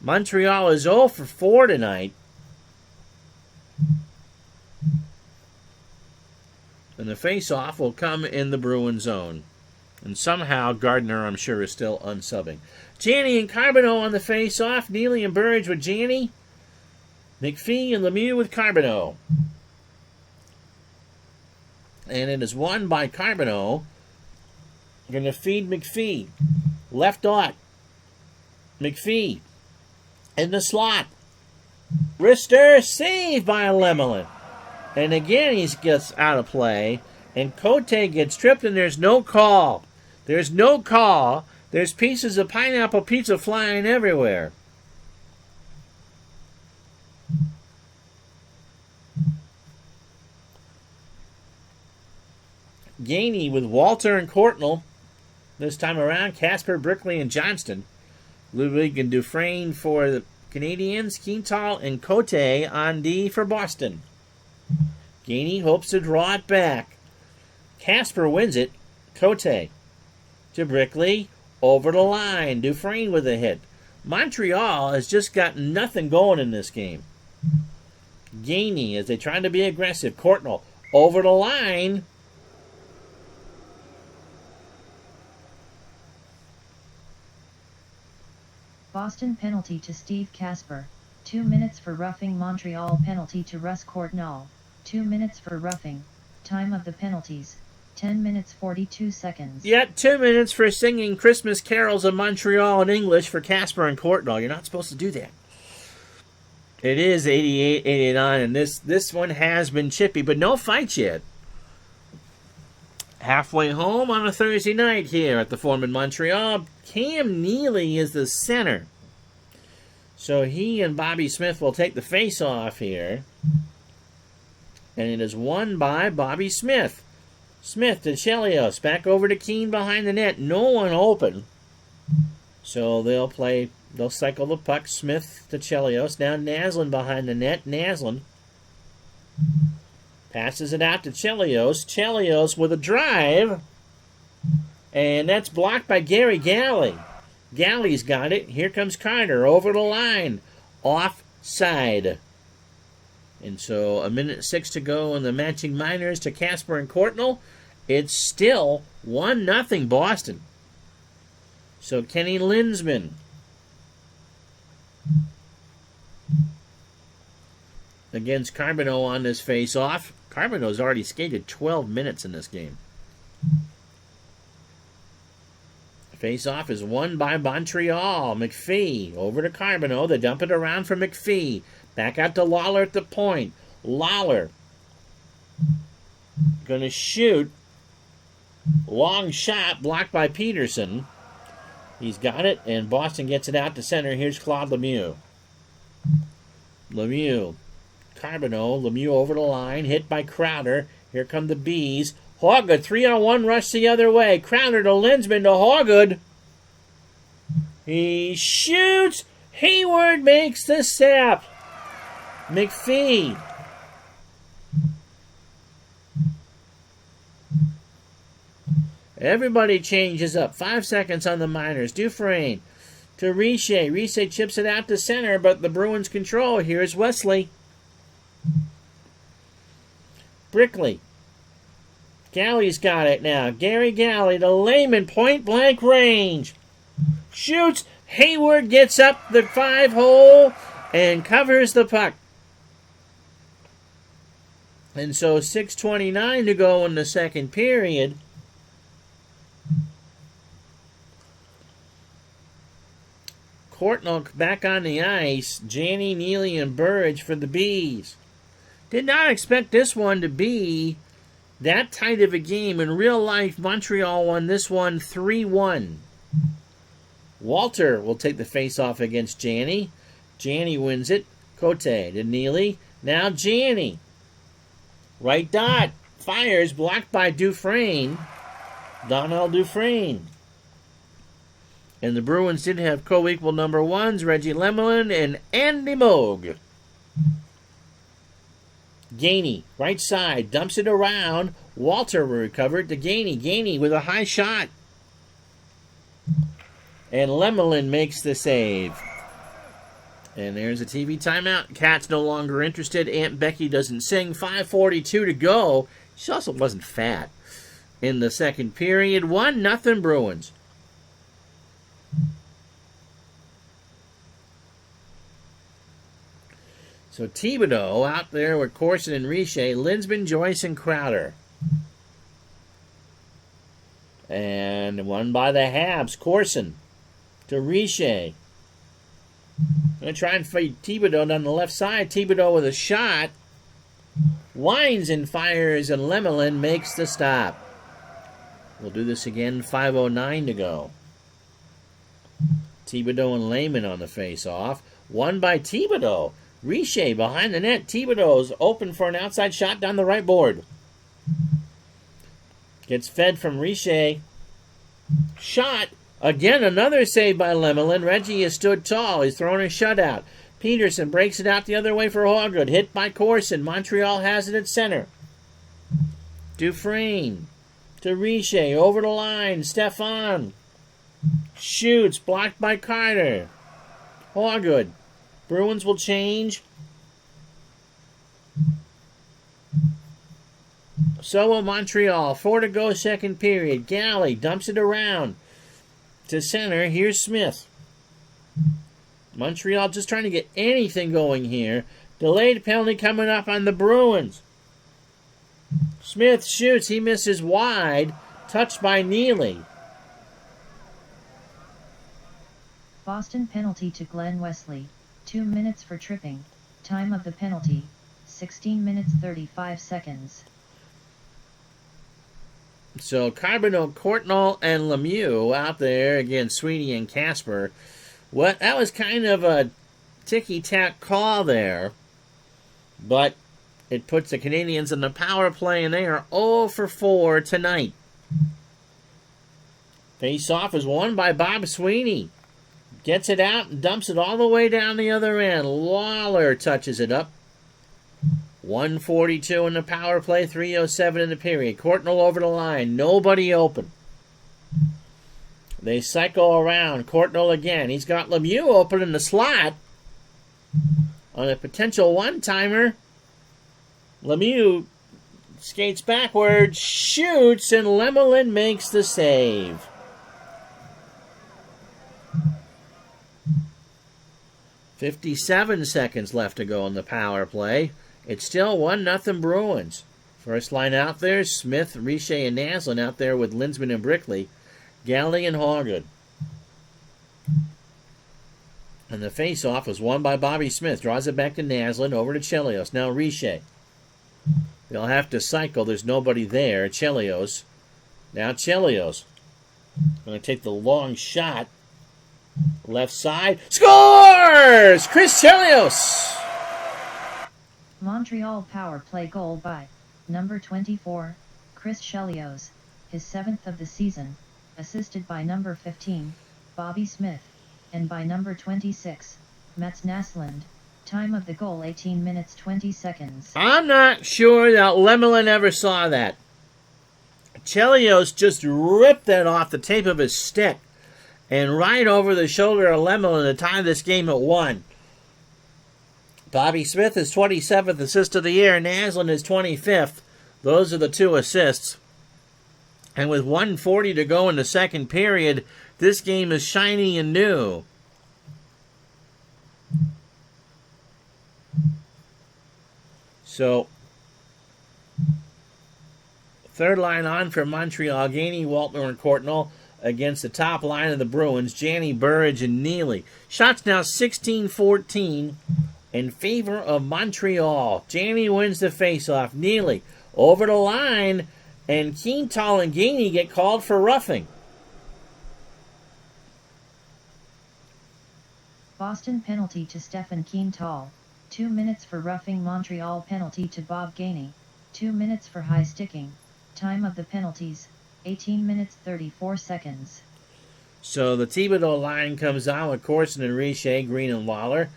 Montreal is 0 for 4 tonight. And the face-off will come in the Bruin zone. And somehow Gardner, I'm sure, is still unsubbing. Janney and Carbonneau on the face-off. Neely and Burridge with Janney. McPhee and Lemieux with Carbonneau. And it is won by Carbonneau. Going to feed McPhee. Left dot. McPhee. In the slot. Rister saved by Lemelin. And again he gets out of play. And Cote gets tripped and there's no call. There's no call. There's pieces of pineapple pizza flying everywhere. Gainey with Walter and Courtnall. This time around, Casper, Brickley, and Johnston. Ludwig and Dufresne for the Canadiens. Quintal and Cote on D for Boston. Gainey hopes to draw it back. Casper wins it. Cote to Brickley. Over the line. Dufresne with a hit. Montreal has just got nothing going in this game. Gainey as they try to be aggressive. Courtnall over the line.
Boston penalty to Steve Casper. 2 minutes for roughing. Montreal penalty to Russ Courtnall. 2 minutes for roughing. Time of the penalties, 10 minutes 42 seconds.
Yet 2 minutes for singing Christmas carols of Montreal in English for Casper and Courtnall. You're not supposed to do that. It is 88-89, and this one has been chippy, but no fights yet. Halfway home on a Thursday night here at the Forum in Montreal. Cam Neely is the center. So he and Bobby Smith will take the face-off here. And it is won by Bobby Smith. Smith to Chelios. Back over to Keene behind the net. No one open. So they'll cycle the puck. Smith to Chelios. Now Naslund behind the net. Naslund passes it out to Chelios. Chelios with a drive. And that's blocked by Gary Galley. Galley's got it. Here comes Carter over the line. Offside. And so 1:06 to go in the matching minors to Casper and Courtnall. It's still 1-0 Boston. So Kenny Linsman against Carbonneau on this face-off. Carbonneau's already skated 12 minutes in this game. Face-off is won by Montreal. McPhee over to Carbonneau. They dump it around for McPhee. Back out to Lawler at the point. Lawler going to shoot. Long shot blocked by Peterson. He's got it, and Boston gets it out to center. Here's Claude Lemieux. Lemieux. Carbonneau. Lemieux over the line. Hit by Crowder. Here come the Bees. Hawgood, 3-on-1 rush the other way. Crowder to Linsman to Hawgood. He shoots. Hayward makes the sap. McPhee. Everybody changes up. 5 seconds on the minors. Dufresne to Richer. Richer chips it out to center, but the Bruins control. Here's Wesley. Brickley. Galley's got it now. Gary Galley to Lehman. Point blank range. Shoots. Hayward gets up the 5-hole and covers the puck. And so 6:29 to go in the second period. Courtnall back on the ice. Janney, Neely, and Burridge for the Bees. Did not expect this one to be that tight of a game. In real life, Montreal won this one 3-1. Walter will take the face-off against Janney. Janney wins it. Cote to Neely. Now Janney. Right dot. Fires. Blocked by Dufresne. Donnell Dufresne. And the Bruins did have co-equal number ones. Reggie Lemelin and Andy Moog. Gainey, right side, dumps it around. Walter recovered to Gainey. Gainey with a high shot. And Lemelin makes the save. And there's a TV timeout. Cat's no longer interested. Aunt Becky doesn't sing. 5:42 to go. She also wasn't fat. In the second period, 1-0 Bruins. So Thibodeau out there with Corson and Richer, Linsman, Joyce, and Crowder. And won by the Habs. Corson to Richer. Going to try and fight Thibodeau down the left side. Thibodeau with a shot. Winds and fires, and Lemelin makes the stop. We'll do this again. 5:09 to go. Thibodeau and Lehman on the face-off. Won by Thibodeau. Richer behind the net. Thibodeau's open for an outside shot down the right board. Gets fed from Richer. Shot. Again, another save by Lemelin. Reggie has stood tall. He's thrown a shutout. Peterson breaks it out the other way for Hawgood. Hit by Corson. Montreal has it at center. Dufresne to Richer. Over the line. Stefan shoots. Blocked by Carter. Hawgood. Bruins will change. So will Montreal. 4 to go, second period. Galley dumps it around to center. Here's Smith. Montreal just trying to get anything going here. Delayed penalty coming up on the Bruins. Smith shoots. He misses wide. Touched by Neely.
Boston penalty to Glenn Wesley. 2 minutes for tripping. Time of the penalty, 16 minutes 35 seconds.
So Carbonneau, Courtnall, and Lemieux out there against Sweeney and Casper. That was kind of a ticky-tack call there. But it puts the Canadiens in the power play, and they are 0 for 4 tonight. Face-off is won by Bob Sweeney. Gets it out and dumps it all the way down the other end. Lawler touches it up. 1:42 in the power play, 3:07 in the period. Courtnall over the line. Nobody open. They cycle around. Courtnall again. He's got Lemieux open in the slot on a potential one-timer. Lemieux skates backward, shoots, and Lemelin makes the save. $57 left to go in the power play. It's still 1-0 Bruins. First line out there, Smith, Richer, and Naslund out there with Linsman and Brickley. Galley and Hawgood. And the face-off was won by Bobby Smith. Draws it back to Naslund, over to Chelios. Now Richer. They'll have to cycle. There's nobody there. Chelios. Now Chelios. Going to take the long shot. Left side. Scores! Chris Chelios!
Montreal power play goal by number 24, Chris Chelios, his 7th of the season, assisted by number 15, Bobby Smith, and by number 26, Mats Naslund. Time of the goal 18 minutes 20 seconds.
I'm not sure that Lemelin ever saw that. Chelios just ripped that off the tape of his stick and right over the shoulder of Lemelin to tie this game at 1. Bobby Smith is 27th assist of the year. Naslund is 25th. Those are the 2 assists. And with 1:40 to go in the second period, this game is shiny and new. So, third line on for Montreal. Gainey, Waltner, and Courtnall against the top line of the Bruins. Janney, Burridge, and Neely. Shots now 16-14 in favor of Montreal. Janney wins the faceoff. Neely over the line, and Keental and Gainey get called for roughing.
Boston penalty to Stefan Keental. 2 minutes for roughing. Montreal penalty to Bob Gainey. 2 minutes for high sticking. Time of the penalties, 18 minutes 34 seconds.
So the Thibodeau line comes on with Corson and Richer, Green and Lawler.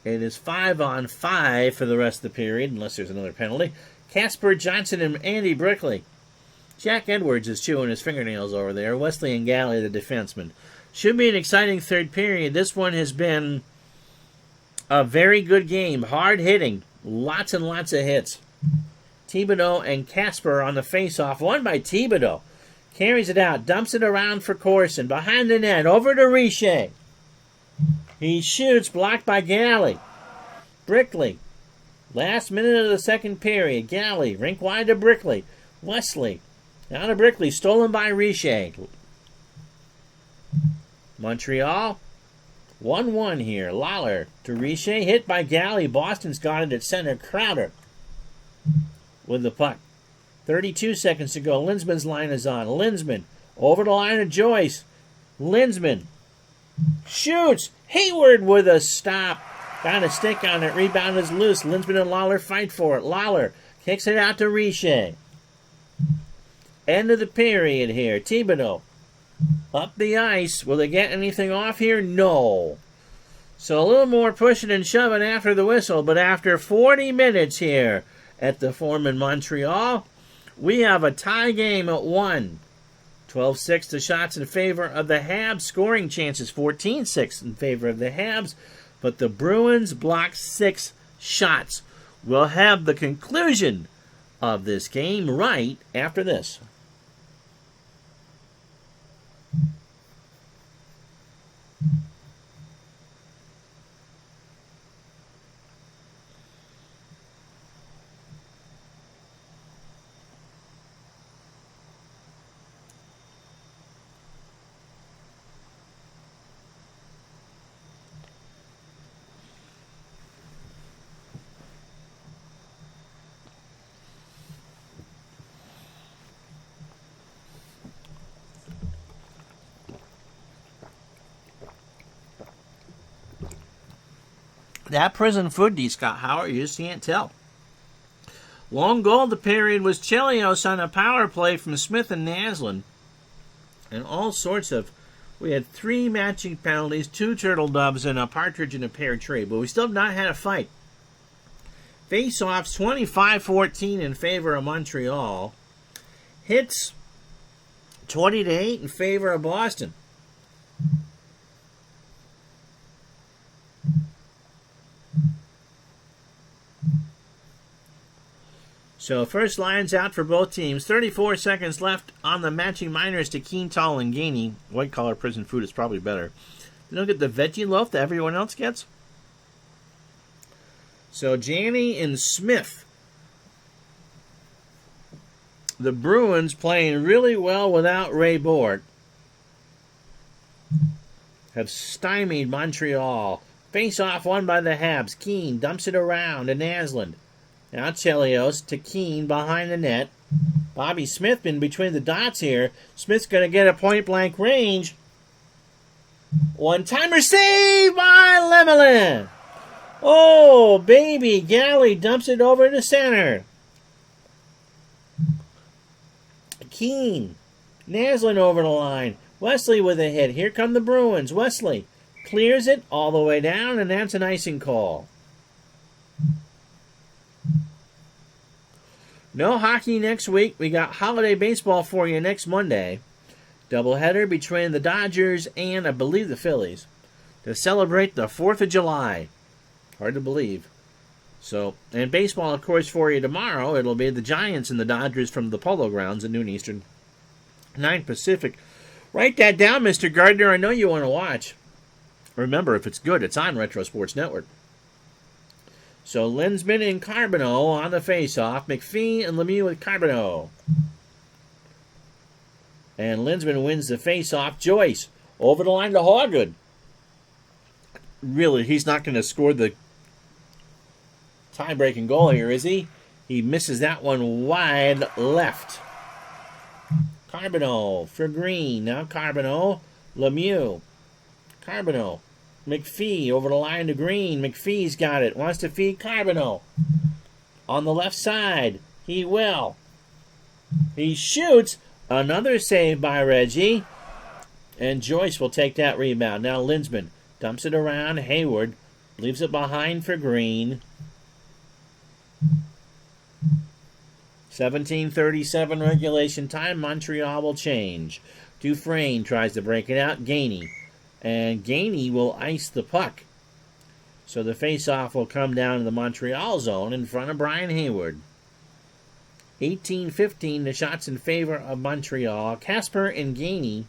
It is 5-on-5 for the rest of the period, unless there's another penalty. Casper, Johnson, and Andy Brickley. Jack Edwards is chewing his fingernails over there. Wesley and Galley, the defenseman. Should be an exciting third period. This one has been a very good game. Hard hitting. Lots and lots of hits. Thibodeau and Casper on the face-off. Won by Thibodeau. Carries it out. Dumps it around for Corson. Behind the net. Over to Richer. He shoots. Blocked by Galley. Brickley. Last minute of the second period. Galley. Rink wide to Brickley. Wesley. Down to Brickley. Stolen by Richer. Montreal. 1-1 here. Lawler to Richer. Hit by Galley. Boston's got it at center. Crowder with the puck. 32 seconds to go. Linsman's line is on. Linsman over the line of Joyce. Linsman shoots. Hayward with a stop. Got a stick on it. Rebound is loose. Linsman and Lawler fight for it. Lawler kicks it out to Richer. End of the period here. Thibodeau up the ice. Will they get anything off here? No. So a little more pushing and shoving after the whistle. But after 40 minutes here at the Forum in Montreal, We have a tie game at 1. 12-6 the shots in favor of the Habs. Scoring chances 14-6 in favor of the Habs. But the Bruins blocked 6 shots. We'll have the conclusion of this game right after this. That prison food, D. Scott Howard, you just can't tell. Long goal of the period was Chelios on a power play from Smith and Naslund. And all sorts of... We had 3 matching penalties, 2 turtle doves, and a partridge in a pear tree. But we still have not had a fight. Face-offs 25-14 in favor of Montreal. Hits 20-8 in favor of Boston. So first line's out for both teams. 34 seconds left on the matching minors to Keental and Gainey. White collar prison food is probably better. You don't get the veggie loaf that everyone else gets. So Janney and Smith. The Bruins playing really well without Ray Bourque have stymied Montreal. Face off won by the Habs. Keane dumps it around to Naslund. Now Chelios to Keane behind the net. Bobby Smith in between the dots here. Smith's going to get a point-blank range. One-timer save by Lemelin. Oh, baby. Galley dumps it over to center. Keane. Naslund over the line. Wesley with a hit. Here come the Bruins. Wesley clears it all the way down, and that's an icing call. No hockey next week. We got holiday baseball for you next Monday. Doubleheader between the Dodgers and, I believe, the Phillies to celebrate the 4th of July. Hard to believe. So, and baseball, of course, for you tomorrow. It'll be the Giants and the Dodgers from the Polo Grounds at noon Eastern, 9 Pacific. Write that down, Mr. Gardner. I know you want to watch. Remember, if it's good, it's on Retro Sports Network. So Linsman and Carbonneau on the face-off. McPhee and Lemieux with Carbonneau. And Linsman wins the face-off. Joyce over the line to Hawgood. Really, he's not going to score the tie-breaking goal here, is he? He misses that one wide left. Carbonneau for Green. Now Carbonneau. Lemieux. Carbonneau. McPhee over the line to Green. McPhee's got it. Wants to feed Carbonneau. On the left side. He will. He shoots. Another save by Reggie. And Joyce will take that rebound. Now Linsman dumps it around. Hayward leaves it behind for Green. 17:37 regulation time. Montreal will change. Dufresne tries to break it out. Gainey. And Gainey will ice the puck. So the face-off will come down to the Montreal zone in front of Brian Hayward. 18-15, the shots in favor of Montreal. Casper and Gainey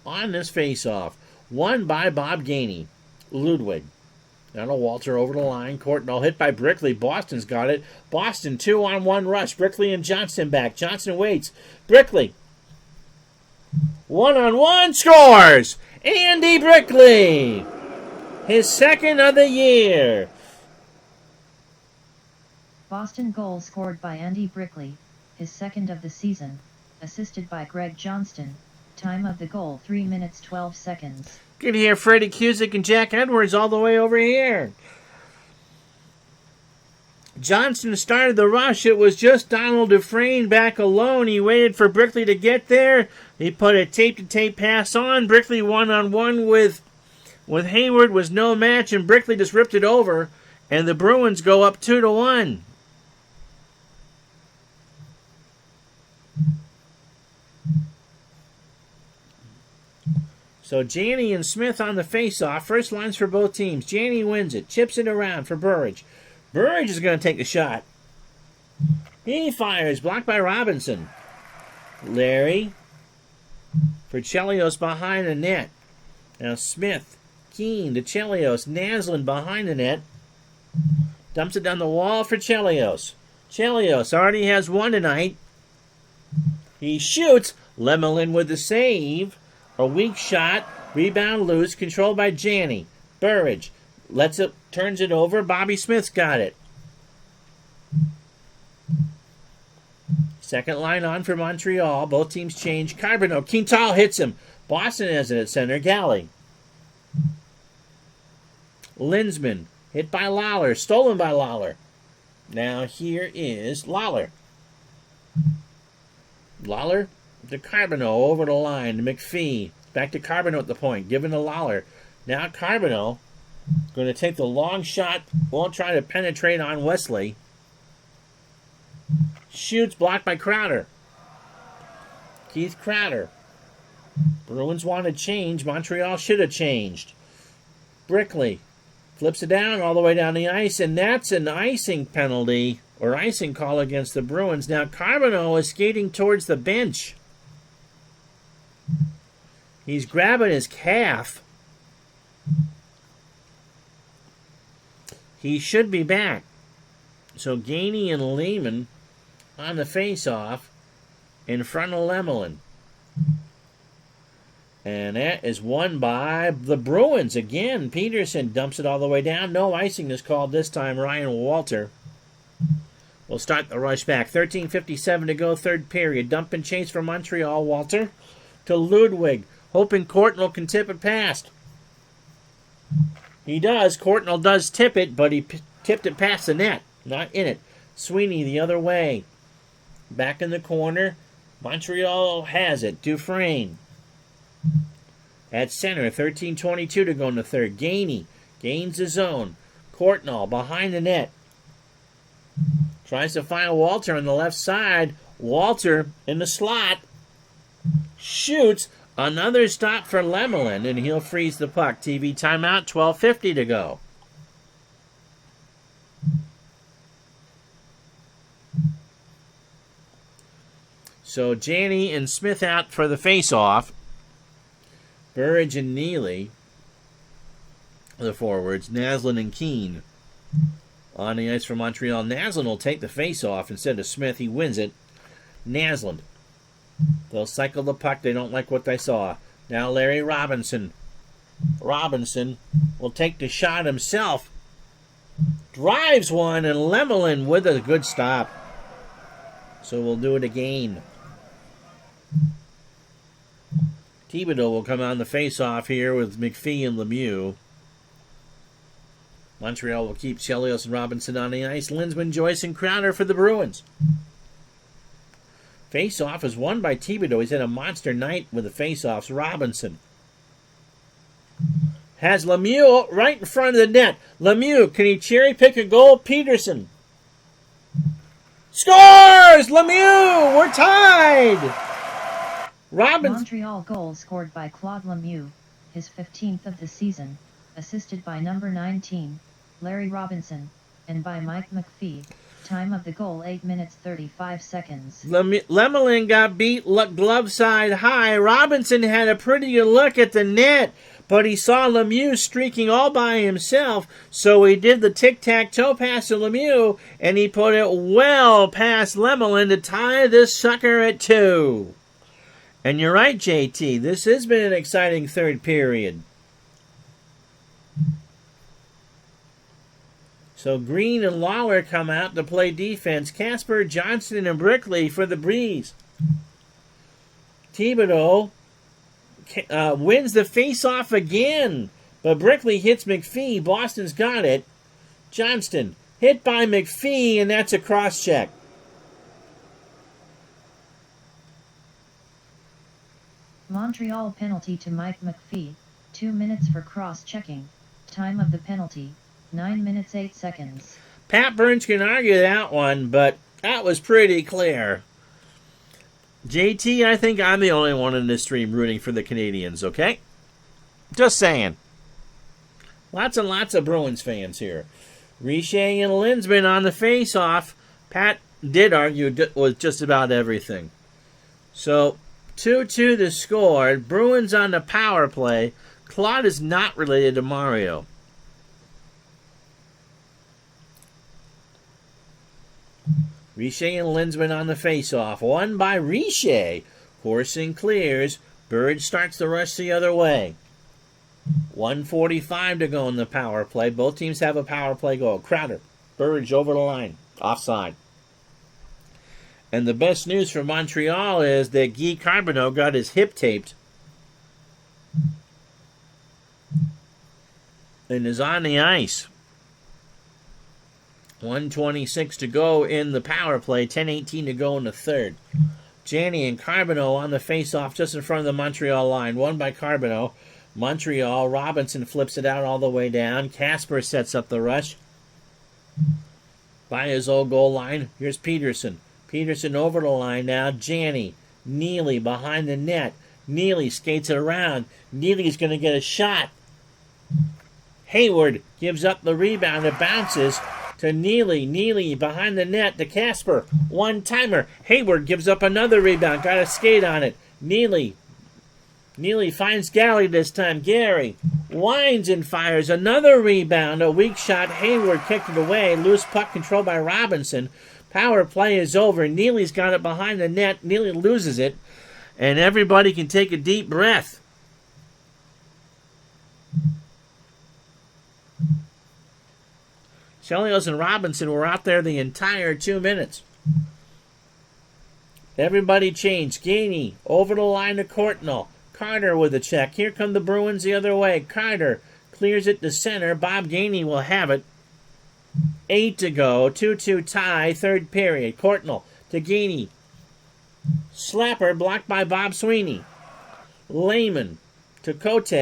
on this face-off. Won by Bob Gainey. Ludwig. Now to Walter over the line. Courtnall hit by Brickley. Boston's got it. Boston 2-on-1 rush. Brickley and Johnston back. Johnson waits. Brickley. 1-on-1 scores! Andy Brickley, his second of the year.
Boston goal scored by Andy Brickley, his second of the season, assisted by Greg Johnston. Time of the goal 3 minutes 12 seconds.
Good hear Freddie Cusick and Jack Edwards all the way over here. Johnston started the rush. It was just Donald Dufresne back alone. He waited for Brickley to get there. He put a tape-to-tape pass on. Brickley 1-on-1 with Hayward was no match, and Brickley just ripped it over. And the Bruins go up 2-1. So Janney and Smith on the face-off. First lines for both teams. Janney wins it. Chips it around for Burridge. Burridge is going to take the shot. He fires. Blocked by Robinson. Larry for Chelios behind the net. Now Smith, Keene to Chelios. Naslund behind the net. Dumps it down the wall for Chelios. Chelios already has one tonight. He shoots. Lemelin with the save. A weak shot. Rebound loose. Controlled by Janney. Burridge turns it over. Bobby Smith's got it. Second line on for Montreal. Both teams change. Carbonneau. Quintal hits him. Boston has it at center. Galley. Linsman. Hit by Lawler. Stolen by Lawler. Now here is Lawler. Lawler to Carbonneau over the line to McPhee. Back to Carbonneau at the point. Given to Lawler. Now Carbonneau going to take the long shot. Won't try to penetrate on Wesley. Shoots, blocked by Crowder. Keith Crowder. Bruins want to change. Montreal should have changed. Brickley flips it down all the way down the ice, and that's an icing penalty or icing call against the Bruins. Now Carbonneau is skating towards the bench. He's grabbing his calf. He should be back. So Gainey and Lehman on the face-off in front of Lemelin. And that is won by the Bruins. Again, Peterson dumps it all the way down. No icing is called this time. Ryan Walter will start the rush back. 13:57 to go, third period. Dump and chase for Montreal. Walter to Ludwig, hoping Courtnall can tip it past. He does. Courtnall does tip it, but he tipped it past the net. Not in it. Sweeney the other way. Back in the corner. Montreal has it. Dufresne. At center. 13:22 to go in the third. Gainey gains the zone. Courtnall behind the net. Tries to find Walter on the left side. Walter in the slot. Shoots. Another stop for Lemelin, and he'll freeze the puck. TV timeout. 12:50 to go. So Janney and Smith out for the face-off. Burridge and Neely, the forwards. Naslund and Keene on the ice for Montreal. Naslund will take the face-off instead of Smith. He wins it. Naslund. They'll cycle the puck. They don't like what they saw. Now Larry Robinson. Robinson will take the shot himself. Drives one, and Lemelin with a good stop. So we'll do it again. Thibodeau will come on the face-off here with McPhee and Lemieux. Montreal will keep Chelios and Robinson on the ice. Linsman, Joyce, and Crowder for the Bruins. Face-off is won by Thibodeau. He's had a monster night with the face-offs. Robinson has Lemieux right in front of the net. Lemieux, can he cherry-pick a goal? Peterson scores! Lemieux! We're tied!
Montreal goal scored by Claude Lemieux, his 15th of the season, assisted by number 19, Larry Robinson, and by Mike McPhee. Time of the goal 8 minutes 35 seconds.
Lemelin got beat glove side high. Robinson had a pretty good look at the net, but he saw Lemieux streaking all by himself, so he did the tic-tac-toe pass to Lemieux, and he put it well past Lemelin to tie this sucker at 2. And you're right, JT. This has been an exciting third period. So Green and Lawler come out to play defense. Casper, Johnston, and Brickley for the Breeze. Thibodeau wins the face-off again. But Brickley hits McPhee. Boston's got it. Johnston hit by McPhee, and that's a cross-check.
Montreal penalty to Mike McPhee, 2 minutes for cross-checking. Time of the penalty, 9 minutes 8 seconds.
Pat Burns can argue that one, but that was pretty clear. JT, I think I'm the only one in this stream rooting for the Canadiens, okay? Just saying. Lots and lots of Bruins fans here. Richer and Linsman on the face-off. Pat did argue with just about everything. So, 2-2 the score. Bruins on the power play. Claude is not related to Mario. Richer and Linsman on the face-off. Won by Richer. Corson clears. Bird starts the rush the other way. 1:45 to go in the power play. Both teams have a power play goal. Crowder. Burridge over the line. Offside. And the best news for Montreal is that Guy Carbonneau got his hip taped and is on the ice. 1:26 to go in the power play. 10:18 to go in the third. Janney and Carbonneau on the face-off just in front of the Montreal line. Won by Carbonneau. Montreal. Robinson flips it out all the way down. Casper sets up the rush by his old goal line. Here's Peterson. Peterson over the line now. Janney. Neely behind the net. Neely skates it around. Neely's going to get a shot. Hayward gives up the rebound. It bounces to Neely. Neely behind the net to Casper. One-timer. Hayward gives up another rebound. Got a skate on it. Neely finds Galley this time. Gary winds and fires another rebound. A weak shot. Hayward kicked it away. Loose puck controlled by Robinson. Power play is over. Neely's got it behind the net. Neely loses it. And everybody can take a deep breath. Chelios and Robinson were out there the entire 2 minutes. Everybody changed. Gainey over the line to Courtnall. Carter with a check. Here come the Bruins the other way. Carter clears it to center. Bob Gainey will have it. 8 to go. 2-2 tie. Third period. Courtnall to Gainey. Slapper blocked by Bob Sweeney. Lehman to Cote.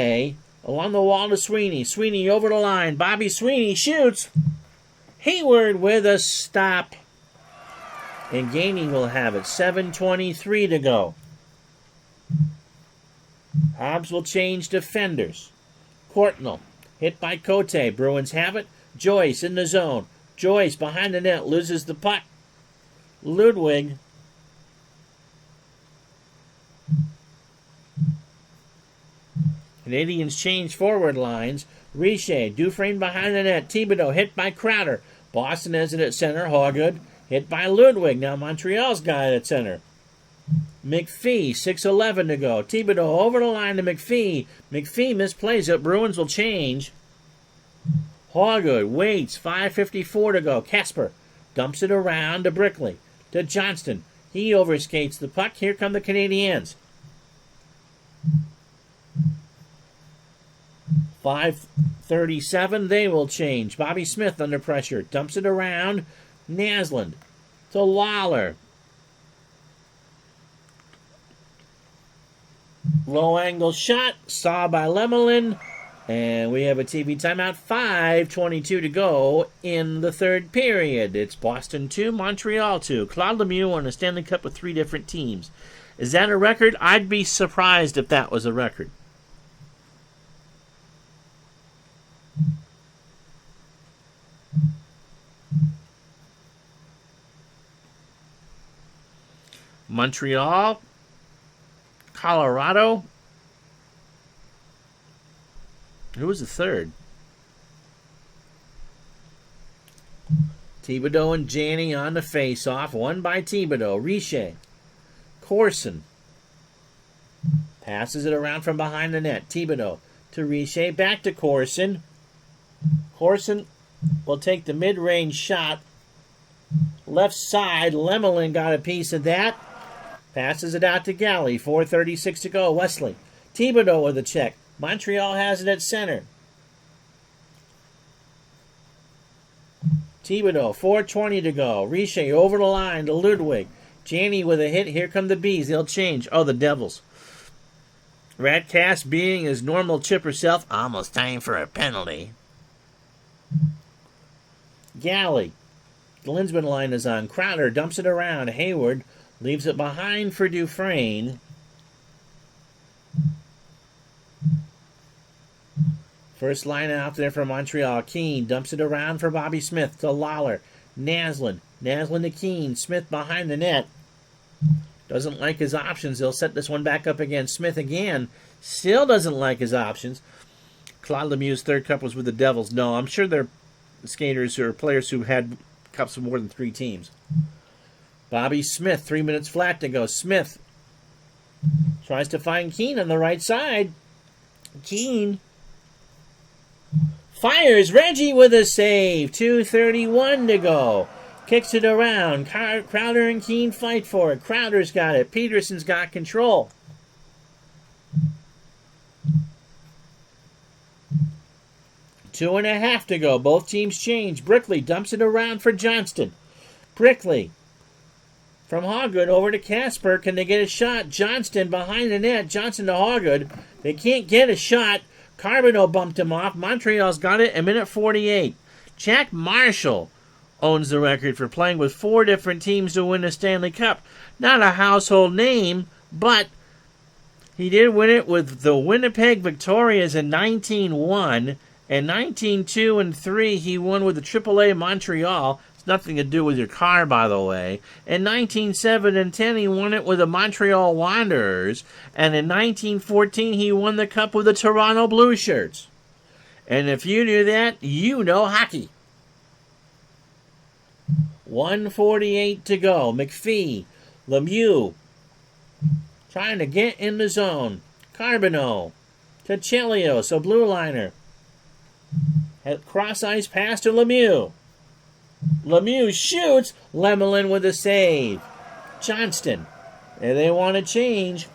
Along the wall to Sweeney. Sweeney over the line. Bobby Sweeney shoots. Hayward with a stop. And Gainey will have it. 7:23 to go. Habs will change defenders. Courtnall hit by Cote. Bruins have it. Joyce in the zone. Joyce behind the net loses the puck. Ludwig Canadiens change forward lines. Richer, Dufresne behind the net. Thibodeau hit by Crowder. Boston has it at center. Hawgood hit by Ludwig. Now Montreal's got it at center. McPhee, 6:11 to go. Thibodeau over the line to McPhee. McPhee misplays it. Bruins will change. Hawgood waits. 5:54 to go. Casper dumps it around to Brickley. To Johnston. He overskates the puck. Here come the Canadiens. 5:37. They will change. Bobby Smith under pressure. Dumps it around. Naslund to Lawler. Low angle shot. Saw by Lemelin. And we have a TV timeout. 5:22 to go in the third period. It's Boston 2, Montreal 2. Claude Lemieux won a Stanley Cup with 3 different teams. Is that a record? I'd be surprised if that was a record. Montreal, Colorado. Who was the third? Thibodeau and Janney on the face-off. Won by Thibodeau. Richer. Corson. Passes it around from behind the net. Thibodeau to Richer. Back to Corson. Corson will take the mid-range shot. Left side. Lemelin got a piece of that. Passes it out to Galley. 4:36 to go. Wesley. Thibodeau with a check. Montreal has it at center. Thibodeau, 4:20 to go. Richer over the line to Ludwig. Janney with a hit. Here come the Bees. They'll change. Oh, the Devils. Ratcast being his normal chipper self. Almost time for a penalty. Galley. The Linsman line is on. Crowder dumps it around. Hayward leaves it behind for Dufresne. First line out there for Montreal. Keane dumps it around for Bobby Smith to Lawler. Naslin to Keane. Smith behind the net. Doesn't like his options. They'll set this one back up again. Smith again. Still doesn't like his options. Claude Lemieux's third cup was with the Devils. No, I'm sure they're skaters or players who had cups of more than 3 teams. Bobby Smith, 3 minutes flat to go. Smith tries to find Keane on the right side. Keane fires. Reggie with a save. 2:31 to go. Kicks it around. Crowder and Keane fight for it. Crowder's got it. Peterson's got control. Two and a half to go. Both teams change. Brickley dumps it around for Johnston. Brickley from Hoggood over to Casper. Can they get a shot? Johnston behind the net. Johnston to Hoggood. They can't get a shot. Carbonneau bumped him off. Montreal's got it. A minute 48. Jack Marshall owns the record for playing with 4 different teams to win the Stanley Cup. Not a household name, but he did win it with the Winnipeg Victorias in 19-1. And 19-2 and 3, he won with the AAA Montreal. It's nothing to do with your car, by the way. In 19-7 and 10, he won it with the Montreal Wanderers. And in 19-14, he won the Cup with the Toronto Blue Shirts. And if you knew that, you know hockey. 1:48 to go. McPhee, Lemieux, trying to get in the zone. Carbonneau to Chelios, a blue liner. Cross ice pass to Lemieux. Lemieux shoots. Lemelin with a save. Johnston. And they want to change.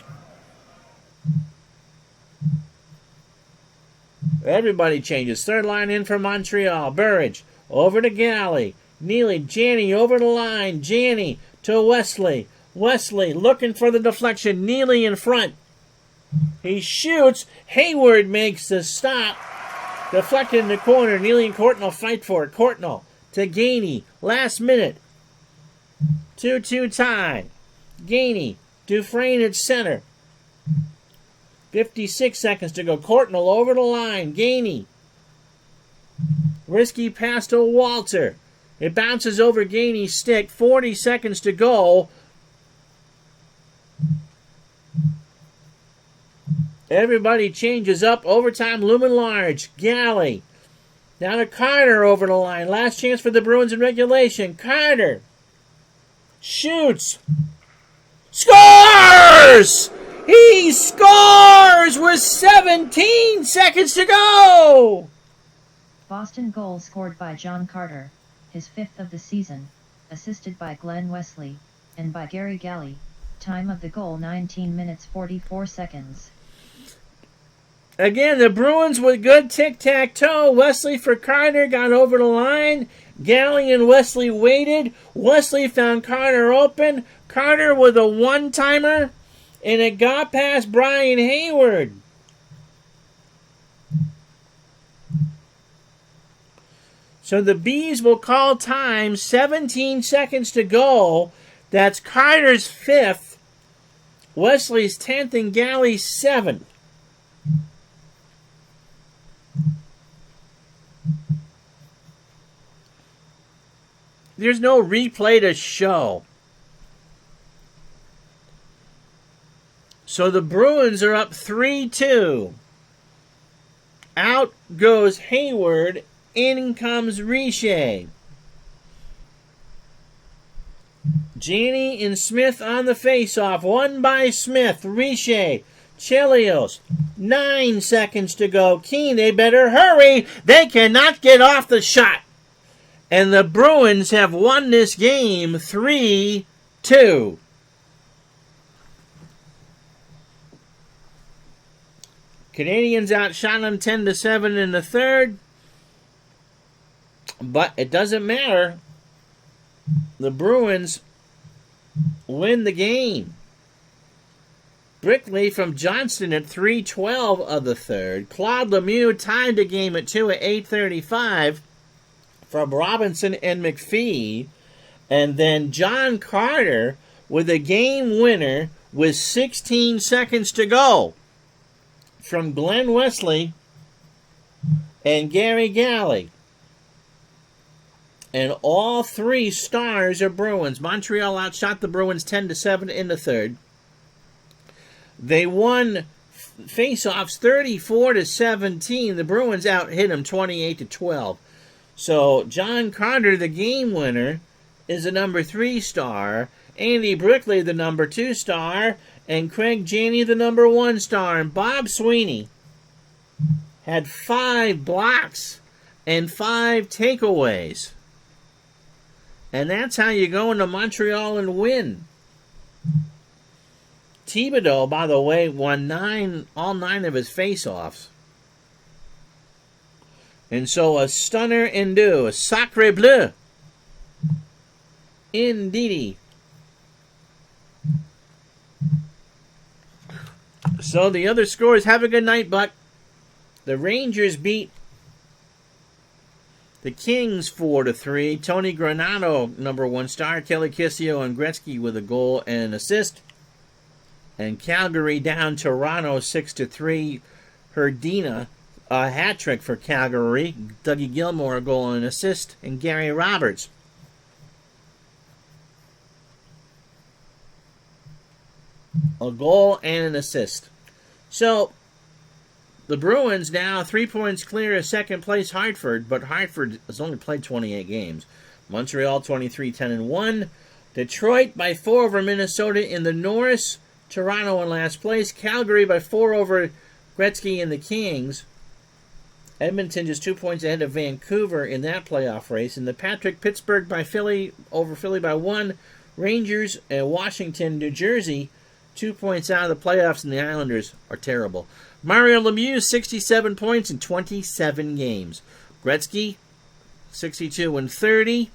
Everybody changes. Third line in for Montreal. Burridge over to Galley. Neely. Janney over the line. Janney to Wesley. Wesley looking for the deflection. Neely in front. He shoots. Hayward makes the stop. Deflected in the corner. Neely and Courtnall fight for it. Courtnall to Gainey. Last minute. 2-2 tie. Gainey. Dufresne at center. 56 seconds to go. Courtnall over the line. Gainey. Risky pass to Walter. It bounces over Gainey's stick. 40 seconds to go. Everybody changes up. Overtime looming large. Galley. Down to Carter over the line. Last chance for the Bruins in regulation. Carter. Shoots. Scores! He scores with 17 seconds to go!
Boston goal scored by John Carter, his 5th of the season, assisted by Glenn Wesley, and by Gary Galley. Time of the goal 19 minutes 44 seconds.
Again, the Bruins with good tic-tac-toe. Wesley for Carter got over the line. Galley and Wesley waited. Wesley found Carter open. Carter with a one-timer. And it got past Brian Hayward. So the Bees will call time. 17 seconds to go. That's Carter's 5th. Wesley's 10th and Galley's 7th. There's no replay to show. So the Bruins are up 3-2. Out goes Hayward. In comes Richer. Janney and Smith on the face-off. One by Smith. Richer. Chelios. 9 seconds to go. Keane, they better hurry. They cannot get off the shot. And the Bruins have won this game 3-2. Canadiens outshot them 10-7 in the third. But it doesn't matter. The Bruins win the game. Brickley from Johnston at 3:12 of the third. Claude Lemieux tied the game at 2 at 8:35 from Robinson and McPhee. And then John Carter with a game winner with 16 seconds to go from Glenn Wesley and Gary Galley. And all three stars are Bruins. Montreal outshot the Bruins 10-7 in the third. They won face-offs 34-17. The Bruins out-hit them 28-12. So John Carter, the game winner, is the number 3 star. Andy Brickley, the number 2 star. And Craig Janney, the number 1 star. And Bob Sweeney had 5 blocks and 5 takeaways. And that's how you go into Montreal and win. Thibodeau, by the way, won all 9 of his face-offs. And so a stunner a sacre bleu. Indeedy. So the other scores, have a good night, Buck. The Rangers beat the Kings 4-3. Tony Granato, number 1 star. Kelly Kissio and Gretzky with a goal and an assist. And Calgary down Toronto 6-3. Herdina, a hat trick for Calgary. Dougie Gilmore, a goal and an assist. And Gary Roberts, a goal and an assist. So the Bruins now 3 points clear of second place Hartford, but Hartford has only played 28 games. Montreal 23-10-1. Detroit by 4 over Minnesota in the Norris. Toronto in last place. Calgary by 4 over Gretzky and the Kings. Edmonton just 2 points ahead of Vancouver in that playoff race. And the Patrick, Pittsburgh by over Philly by 1. Rangers and Washington, New Jersey, 2 points out of the playoffs, and the Islanders are terrible. Mario Lemieux, 67 points in 27 games. Gretzky, 62 and 30.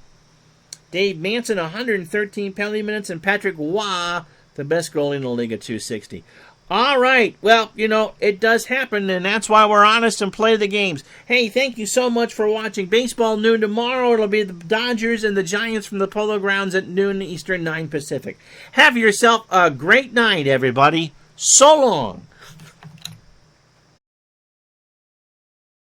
Dave Manson, 113 penalty minutes. And Patrick Waugh, the best goalie in the league at 260. All right. Well, it does happen, and that's why we're honest and play the games. Hey, thank you so much for watching Baseball Noon. Tomorrow it'll be the Dodgers and the Giants from the Polo Grounds at noon Eastern, 9 Pacific. Have yourself a great night, everybody. So long.